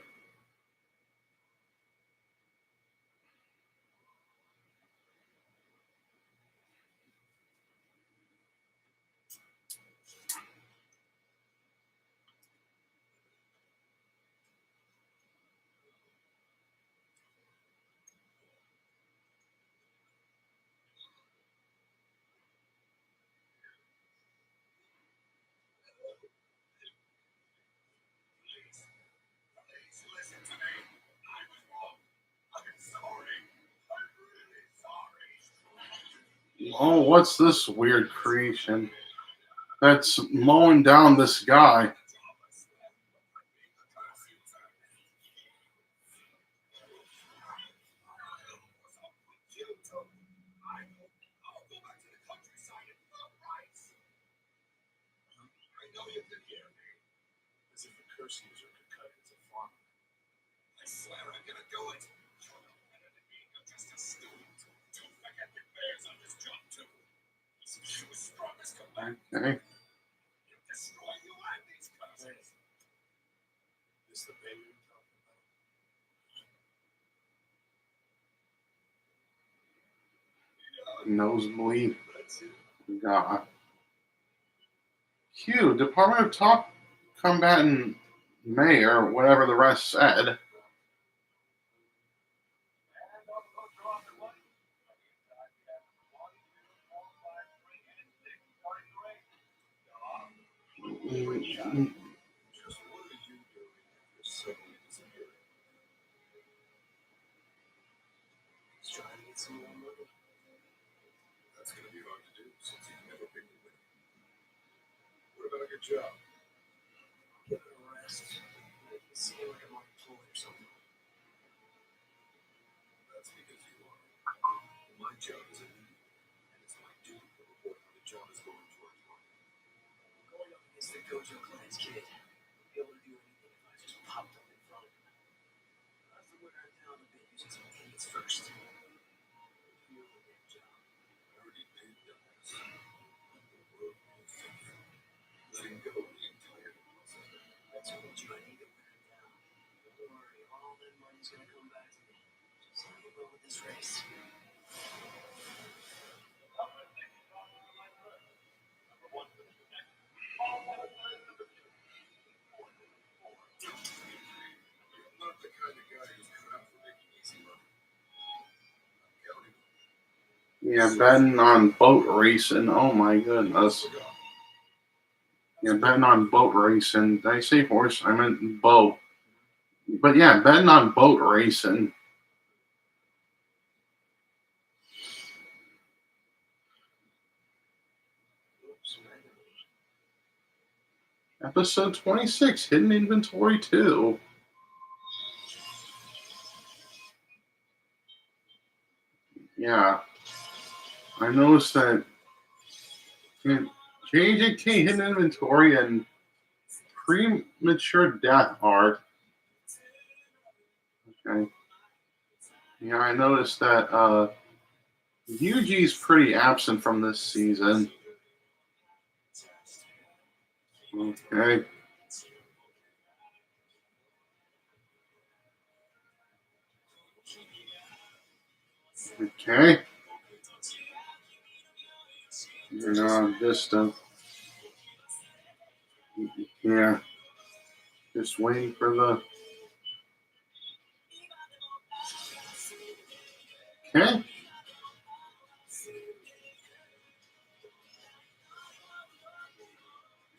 Please listen to me. I was wrong. I'm sorry. I'm really sorry. Oh, what's this weird creation that's mowing down this guy? I'll go back to the countryside and plant rice. I know you can hear me. As if a curse user could cut it as a farmer. I swear I'm gonna do it. You're not better than me. You're just a student. Don't forget the bears on this job too. He's as strong as command. Okay. You destroy you and these curses. This the baby we're talking about? No. Nosebleed. God. Q, Department of Top Combatant Mayor, whatever the rest said. Just what are you doing after suddenly disappearing? Just trying to get some more money. That's going to be hard to do since you've never picked a winner. What about your job? Give it a rest. Make it seem like I'm unemployed or something. That's because you are. My job is illegal, and it's my duty to report how the job is going towards money. I'm going up against the Gojo Clan's kid. I'll be able to do anything if I just popped up in front of him. How's the winner in town to be using some idiots first? You do a damn job. I already did, dumbass. The world needs to you. Letting go of the entire process. I told you I need to wear it down. Don't worry, all that money's gonna come back to me. Just let me go with this race. You're not the kind of guy who's cut out for making easy money. I'm counting on you. Yeah, betting on boat racing. Oh my goodness. Yeah, betting on boat racing. Did I say horse? I meant boat. But yeah, betting on boat racing. Oops, man. Episode 26, Hidden Inventory 2. Yeah. I noticed that JJK Hidden Inventory and Premature Death Art. Okay. Yeah, I noticed that Yuji's pretty absent from this season. Okay. Okay. You're not distant. Yeah. Just waiting for the. Okay.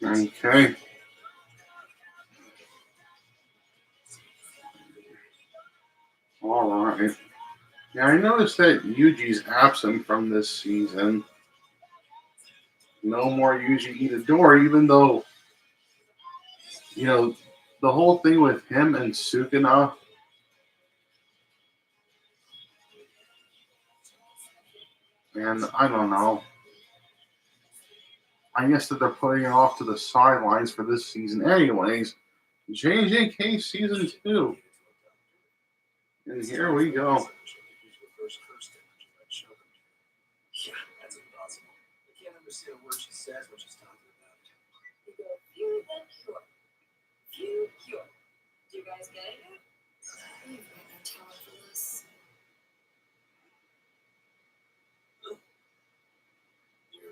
Okay. All right. Yeah, I noticed that Yuji's absent from this season. No more Yuji Itadori, even though, the whole thing with him and Sukuna. And I don't know. I guess that they're putting it off to the sidelines for this season. Anyways, JJK Season 2. And here we go. Yeah, that's impossible. I can't understand a word she says when she's talking about it. You go few then pure. Few pure. Do you guys get it yet? You've got no talent for this. You're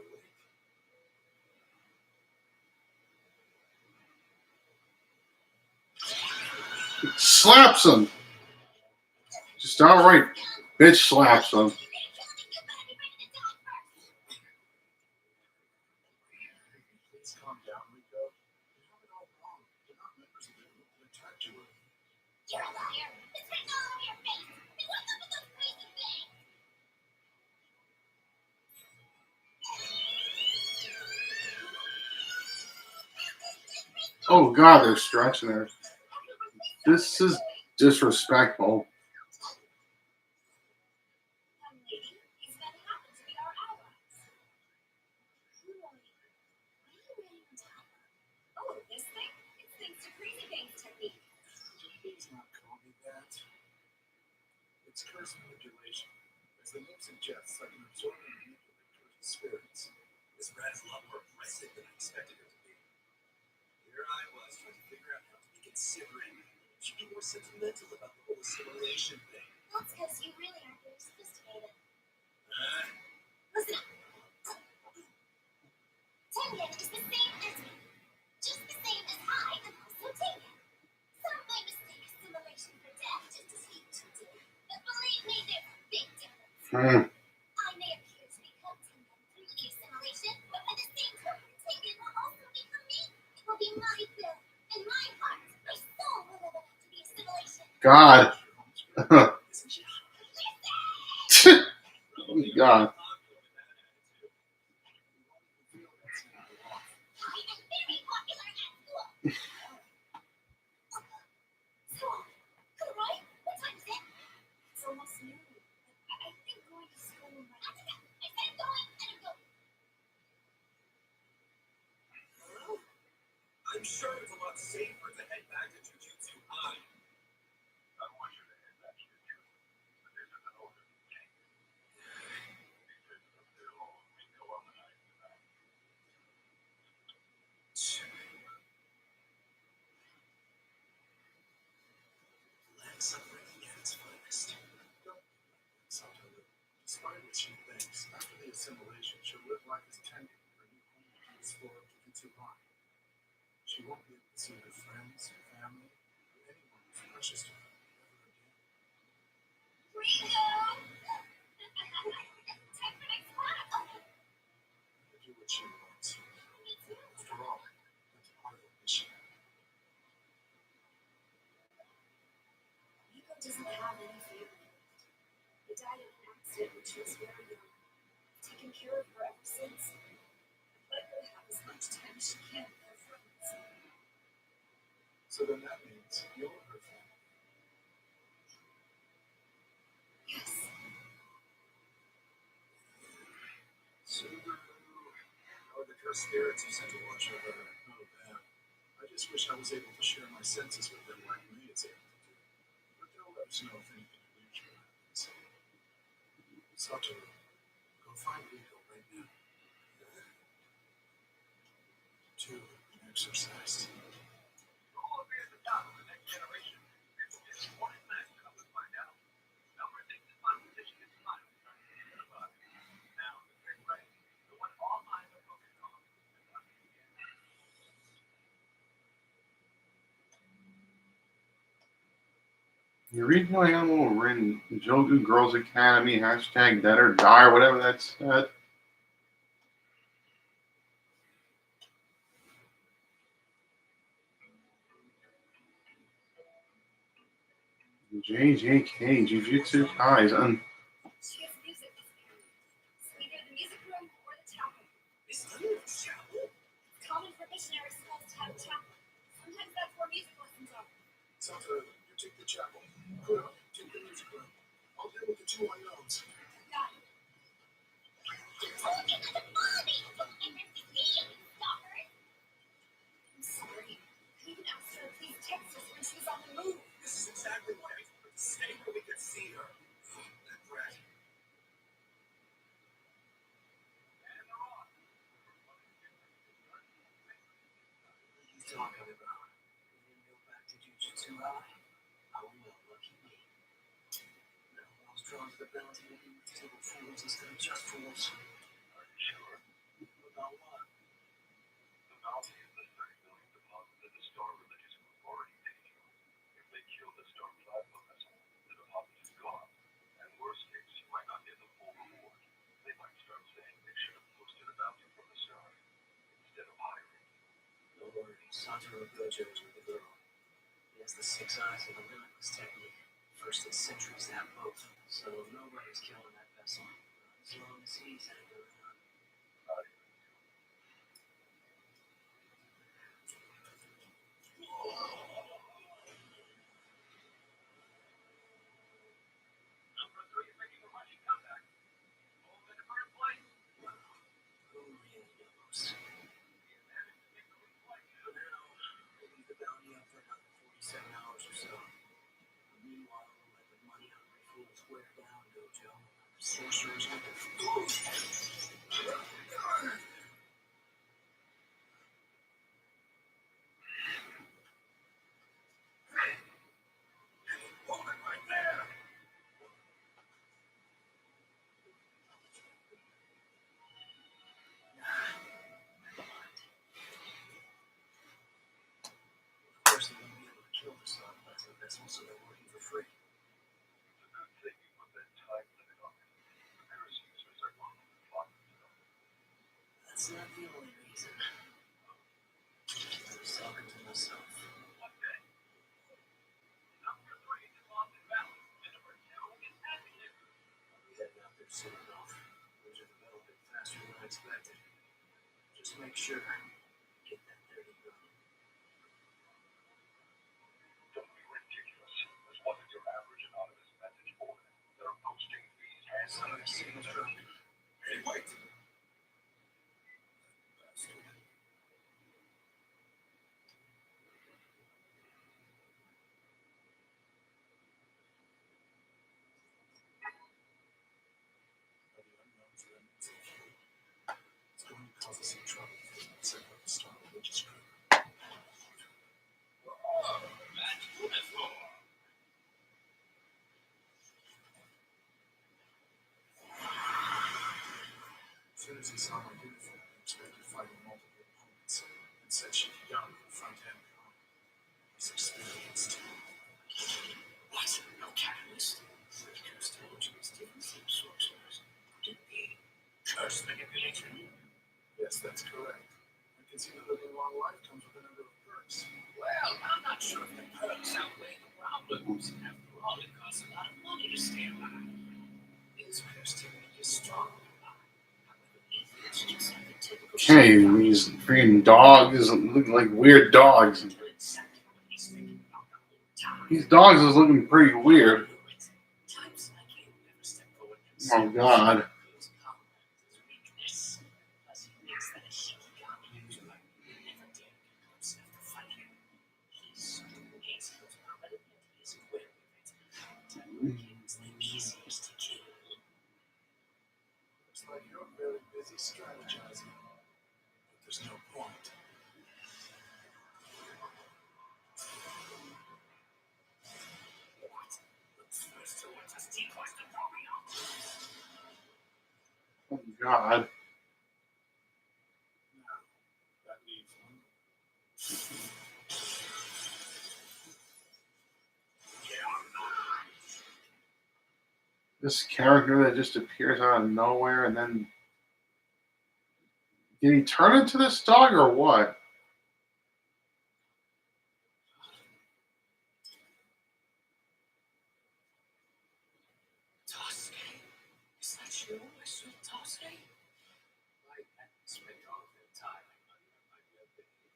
late. Slaps him. Just outright bitch slaps him. Please calm down, Rico. You have it all wrong. They're not members of the group who attacked you. You're a liar. It's written all over your face. And what's up with those crazy things? Oh god, they're stretching her. This is disrespectful. Young lady, these men happen to be our allies. Who are you? What are you wearing on top? Oh, this thing? It's thanks to Crazy Gang's technique. Please not call me that. It's curse manipulation. As the name suggests, I can absorb and manipulate cursed spirits. This rat is a lot more aggressive than I expected her to be. Here I was trying to figure out how to be considerate. She'd be more sentimental about the whole assimilation thing. Well, it's because you really aren't very sophisticated. Listen up. Damian is the same as me. Just the same as I am also Damian. Some might mistake assimilation for death just as he too did. But believe me, there's a big difference. I may appear to become Damian through the assimilation, but by the same token, Damian will also be for me. It will be my will and my heart. My soul will live up to the assimilation. God. Isn't she? Listen! Oh my God. I am very popular at school. So, Roy, what time is it? It's almost noon. I think going to school right now. I said going and I'm going. Well, I'm sure it's a lot safer to head back to Jujutsu High. I want you to head back to Jujutsu, but there's an order. We go on the night tonight. Land suffering at its finest. Satoru, despite what she thinks, after the assimilation, she'll live life as tenant in her new home on the floor of Jujutsu High. She won't be able to see her friends, family, or anyone who's precious to her ever again. Ringo! Time for next class. Let her do what she wants. Me too. After all, that's part of the mission. Rico doesn't have any family. He died in an accident when she was very young. I've taken care of her ever since. I'd let her have as much time as she can with her friends. So then that means you're her family. Yes. Subaru. Or the cursed spirits you sent to watch over her. Oh, man. I just wish I was able to share my senses with them like May is able to do. But they'll let us know if anything unusual happens. Satoru, go find Rico right now. Two, and exercise. Who will be at the top of the next generation? There's just one thing that I would find out. Number thinks the competition is fun. Now, the big race, the one all eyes are focused on, is nothing again. You read my animal written Jogu Girls Academy, hashtag dead or die, or whatever that said. JJK, Jujutsu Kaisen. She has music this period. So either the music room or the chapel. Is there a chapel? It's common for missionary schools to have a chapel. Sometimes that's where music lessons are. Satoru, you take the chapel. Kuro, take the music room. I'll deal with the two unknowns. Got it. I told you not to follow me! I missed the meeting, you stalker! I'm sorry. I even asked her to please text us when she was on the move. This is exactly why I told her to stay where we could see her. That brat. And they're on. What are you talking about? We didn't go back to Jujutsu High. Oh, well, lucky me. No, I was drawn to the bounty of the table fools instead of just fools. Are you sure? About what? The bounty is the 30 million deposit that the Star Religious group already paid you. If they kill the Star Plasma vessel, the deposit is gone. And worst case, you might not get the full reward. They might start saying they should have posted a bounty from the start instead of hiring. Don't worry, Satoru Gojo is with the girl. He has the six eyes and the limitless technique. First in centuries to have both. So nobody's killing that vessel. Not as long as he's hanging around. Number 3 is making a rushing comeback. Home in the first place. Who really knows? He managed to make the replay. Now, we'll leave the bounty up for another 47 hours or so. Meanwhile, we'll let the money hungry fools wear down Gojo. Sorcerers with the food. Hold it right there. successful, so they're working for free. It's a good thing you put that time limit on it. The Paris users are one of the plot. That's not the only reason. I was talking to myself. One day. Number 3 is lost and found, and number 2 is active. I'll be heading out there soon enough. Things are developing faster than I expected. Just make sure. Get that dirty gun. Don't be ridiculous. This wasn't your average anonymous message board. They're posting these And some of the signals dropping. Hey, wait! Bastard. Are the unknowns remnants of you? It's going to cause us some trouble if we don't set up the Star Religious group. As soon as he saw my uniform, he expected fighting multiple opponents and said she'd be young for front-end con. He's experienced. What? No catalyst? Cursed technology is different from sorcerers. Could it be cursed manipulation? Yes, that's correct. I can see that living a long life comes with a number of perks. Well, I'm not sure if the perks outweigh the problems. After all, it costs a lot of money to stay alive. This cursed technology is strong. However, it's just like a typical Okay, these freaking dogs look like weird dogs. until it's second when he's thinking about the whole time. These dogs is looking pretty weird. Times like you never step forward and Oh God. His combat is weakness. Plus, he thinks that a Shikigami user like you never dare get close enough to fight him. He's hates those permanent and he's aware of it. It's the easiest to kill. Looks like you're very busy strategizing. But there's no point. What? Looks first towards us decoys the program. Oh God. Now, that leaves one. This character that just appears out of nowhere and then did he turn into this dog or what? Tosuke? Is that you, my sweet Tosuke? I hadn't spent all of their time on my web video.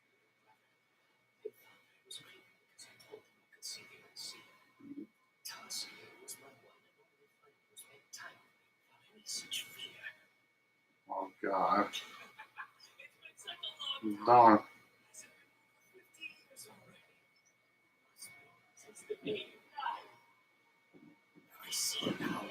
They thought I was creepy because I told them I could see the unseen. Tosuke was my one and only friend who spent time with me without any such fear. Oh God. It looks like a long Dog. Has it been over 50 years already? Must be, since the day you died. I see now.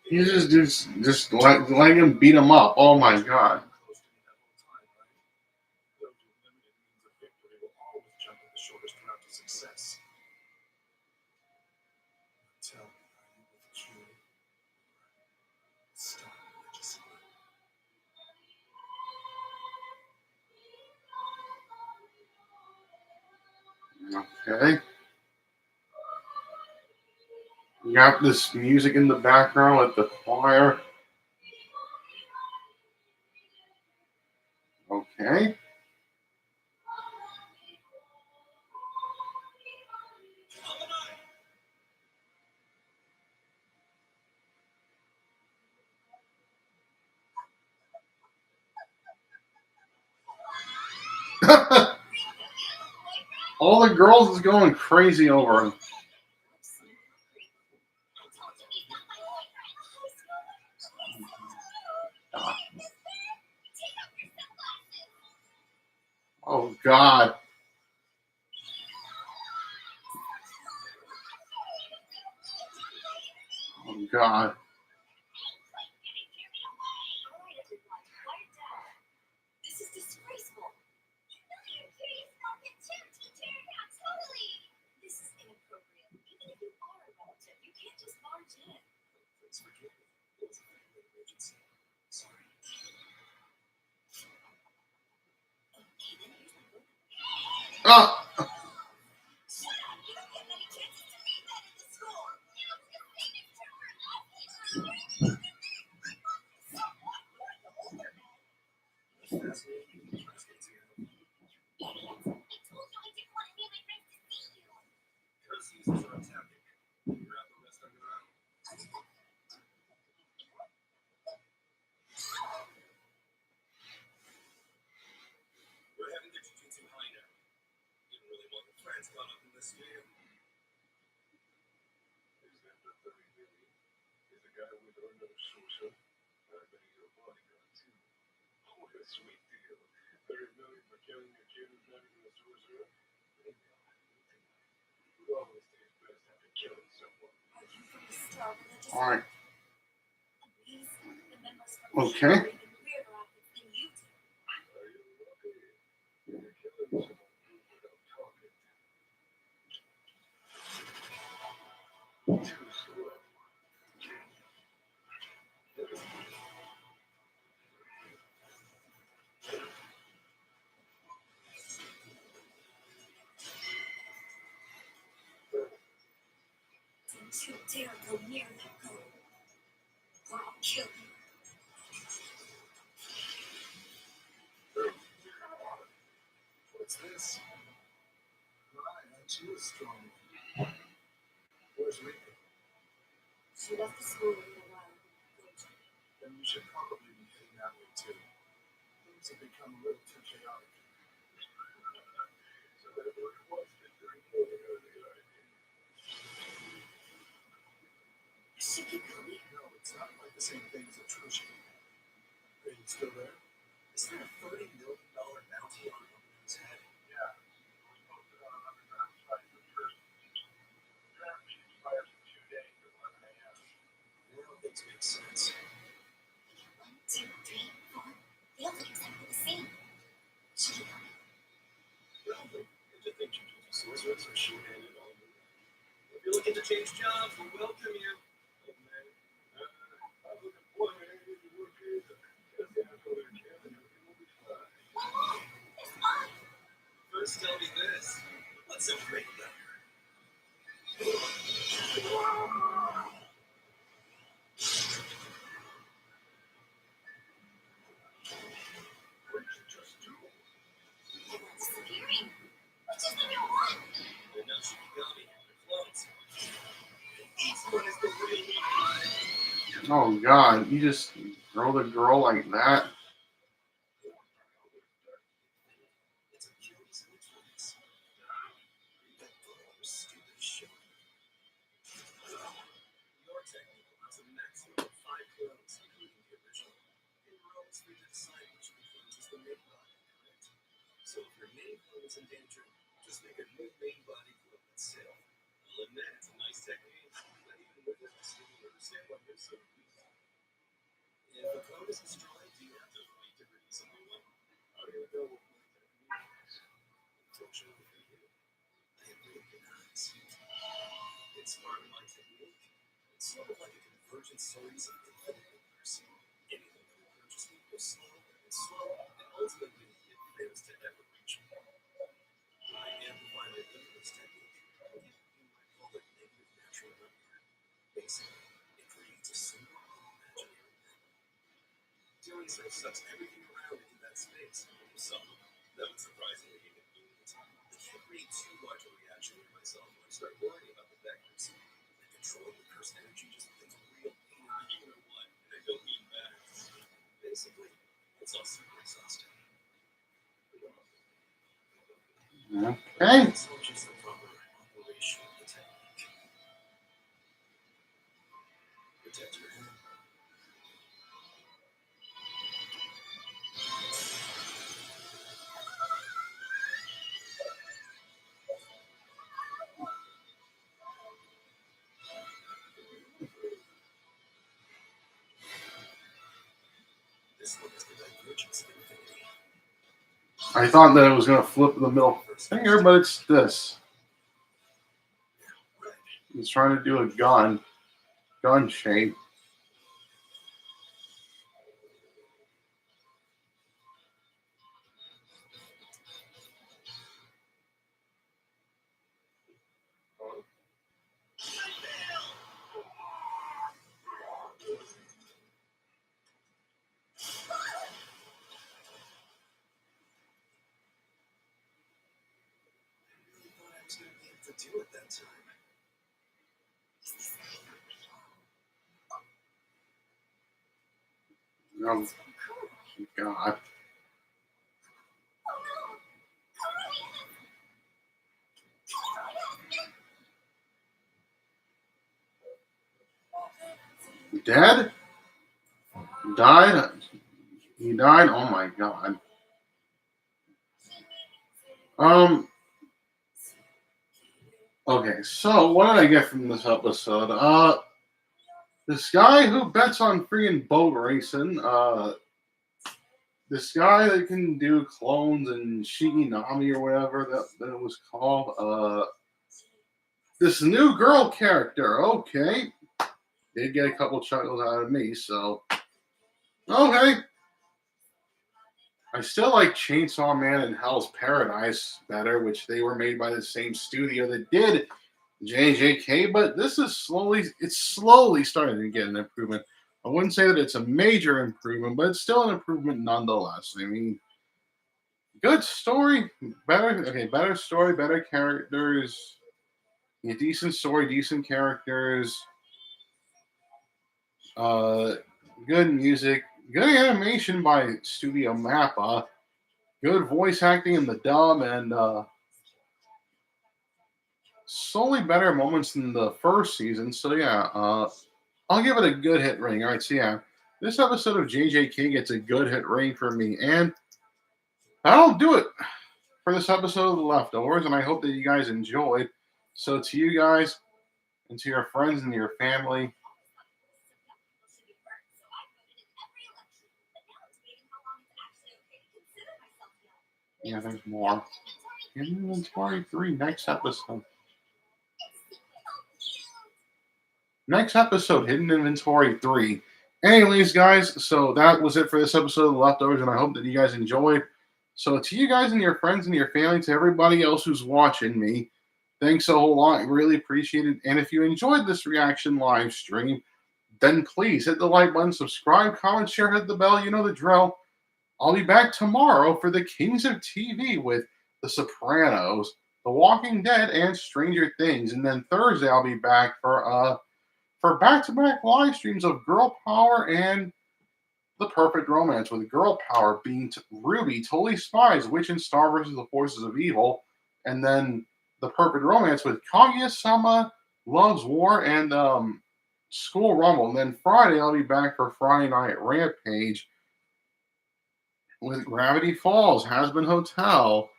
He's just letting him beat him up. Oh my God. Close to me that whole time, right? Those with limited means of victory will always jump at the shortest route to success. Tell me, are you with Julie? Star Religious group. Okay. You got this music in the background with the choir. Okay. All the girls is going crazy over him. Oh God. Oh God. This is disgraceful. You curious market too, teacher. Totally. This is inappropriate. Even if you are a relative, you can't just barge in. Please forgive me. It was a family emergency. Sorry. Oh, Shut up! You don't get many chances to meet men in this school. Fascinating. Interesting too. Idiots. I told you I didn't want any of my friends to see you. Curses is our tactic. Grab the rest on your own. We're heading to Jujutsu high now. Didn't really want the friends caught up in this game. Is that the 30 million? Is the guy with our no social? I bet he's a bodyguard too. What a sweet deal. 30 million for killing a kid who's not even a sorcerer? Maybe I'll have it tonight. Who always stays best after killing someone? Are you from the Star Religious? all right. These, the members from Okay. the even weirder outfits than you do. Are you lucky? You're killing someone without talking. Too slow. Don't you dare go near that girl, or I'll kill you. What's this? Why aren't you a strong one? Where's Rika? She left the school a little while ago. Then you should probably be heading that way too. Things have become a little too chaotic. So that everyone wants to drink over the idea. Is she keep coming? No, it's not like the same thing as a Trojan. Are you still there? Is there a $30 million bounty on Damian's head? Yeah. We're posted on an underground site for first. Apparently it expires in 2 days at 11 a.m. Now things make sense. 1, 2, 3, 4. They all look exactly the same. She keep coming. Well, I just think Jujutsu sorcerers are short-handed all the way. If you're looking to change jobs, we welcome you. Oh, man. I'm looking forward to having you work here. Just after their kid and everything will be fine. It's fine. First, tell me this. What's a great letter? What did you just do? Disappearing. Which is the real one? And now she got me. They're clones. This one is the real one. Oh God, you just throw the girl like that. It's a curious influence. That girl was stupid as shit. Your technique allows a maximum of 5 clones, including the original. And you're always free to decide which of the clones is the main body, correct? So if your main clone is in danger, just make a new main body clone itself. I'll admit it's a nice technique, but even with it, I still don't understand why you're so used. If a clone isn't strong, do you have to fight to release a new one? How do you know what my technique is? Unfortunately for you, I have really good eyes. It's part of my technique. It's sort of like a convergent series of infinite numbers. Anything that approaches me goes slow, and ultimately it fails to ever reach me. I amplify my limitless technique. You might call it negative natural number. Basically, it creates a single imaginary number. Doing so sucks everything around into that space. Some, though surprisingly inconvenient. I can't create too large a reaction in myself when I start worrying about the vectors. And controlling the cursed energy just becomes a real pain. You know what? I don't mean that. Basically, it's all super exhausting. Okay. It's not just the proper operation of the technique. Protect your hand. This one is the divergence of infinity. I thought that it was gonna flip in the middle finger, but it's this. Red. It's trying to do a gun shape. time. Is this guy for real? Oh, It's from Kuroi. God. Oh no! Kuroi has... Kuroi has... Dead? Died? He died? Oh my God. Okay, so what did I get from this episode? This guy who bets on freaking boat racing, this guy that can do clones and You-nity or whatever that it was called, this new girl character, okay. Did get a couple chuckles out of me, so okay. I still like Chainsaw Man and Hell's Paradise better, which they were made by the same studio that did JJK, but this is slowly starting to get an improvement. I wouldn't say that it's a major improvement, but it's still an improvement nonetheless. I mean, good story, better story, better characters, a decent story, decent characters, uh, good music, good animation by Studio Mappa, good voice acting in the dub, and slowly better moments than the first season. So yeah, I'll give it a good hit rating. All right, so yeah, this episode of JJK gets a good hit rating for me, and that'll do it for this episode of The Leftovers. And I hope that you guys enjoyed. So to you guys, and to your friends and your family, yeah, there's more. Inventory 3, next episode. Next episode, Hidden Inventory 3. Anyways, guys, so that was it for this episode of The Leftovers, and I hope that you guys enjoyed. So to you guys and your friends and your family, to everybody else who's watching me, thanks a whole lot. I really appreciate it. And if you enjoyed this reaction live stream, then please hit the like button, subscribe, comment, share, hit the bell. You know the drill. I'll be back tomorrow for the Kings of TV with The Sopranos, The Walking Dead, and Stranger Things. And then Thursday I'll be back for back-to-back live streams of Girl Power and The Perfect Romance, with Girl Power being Ruby, Totally Spies, Witch and Star versus the Forces of Evil, and then The Perfect Romance with Kaguya-sama, Loves War, and School Rumble. And then Friday I'll be back for Friday Night Rampage with Gravity Falls, Has-Been Hotel,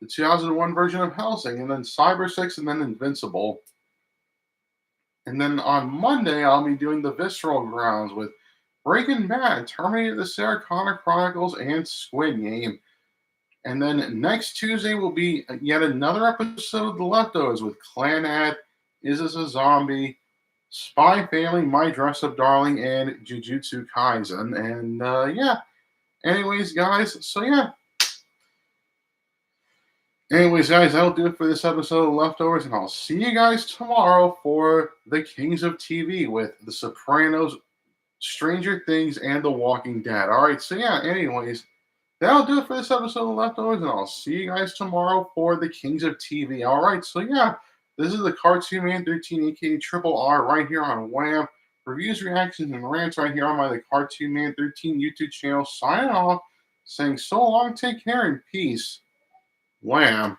the 2001 version of Hellsing, and then Cyber 6, and then Invincible. And then on Monday, I'll be doing the Visceral Grounds with Breaking Bad, Terminator, the Sarah Connor Chronicles, and Squid Game. And then next Tuesday will be yet another episode of The Leftovers with Clannad, Is This a Zombie, Spy Family, My Dress Up Darling, and Jujutsu Kaisen. And yeah. Anyways, guys, so yeah. Anyways, guys, that'll do it for this episode of Leftovers, and I'll see you guys tomorrow for the Kings of TV with The Sopranos, Stranger Things, and The Walking Dead. All right, so yeah, anyways, that'll do it for this episode of Leftovers, and I'll see you guys tomorrow for the Kings of TV. All right, so yeah, this is the Cartoon Man 13, aka Triple R, right here on Wham. Reviews, reactions, and rants right here on my The Cartoon Man 13 YouTube channel. Signing off, saying so long, take care, and peace. Wham.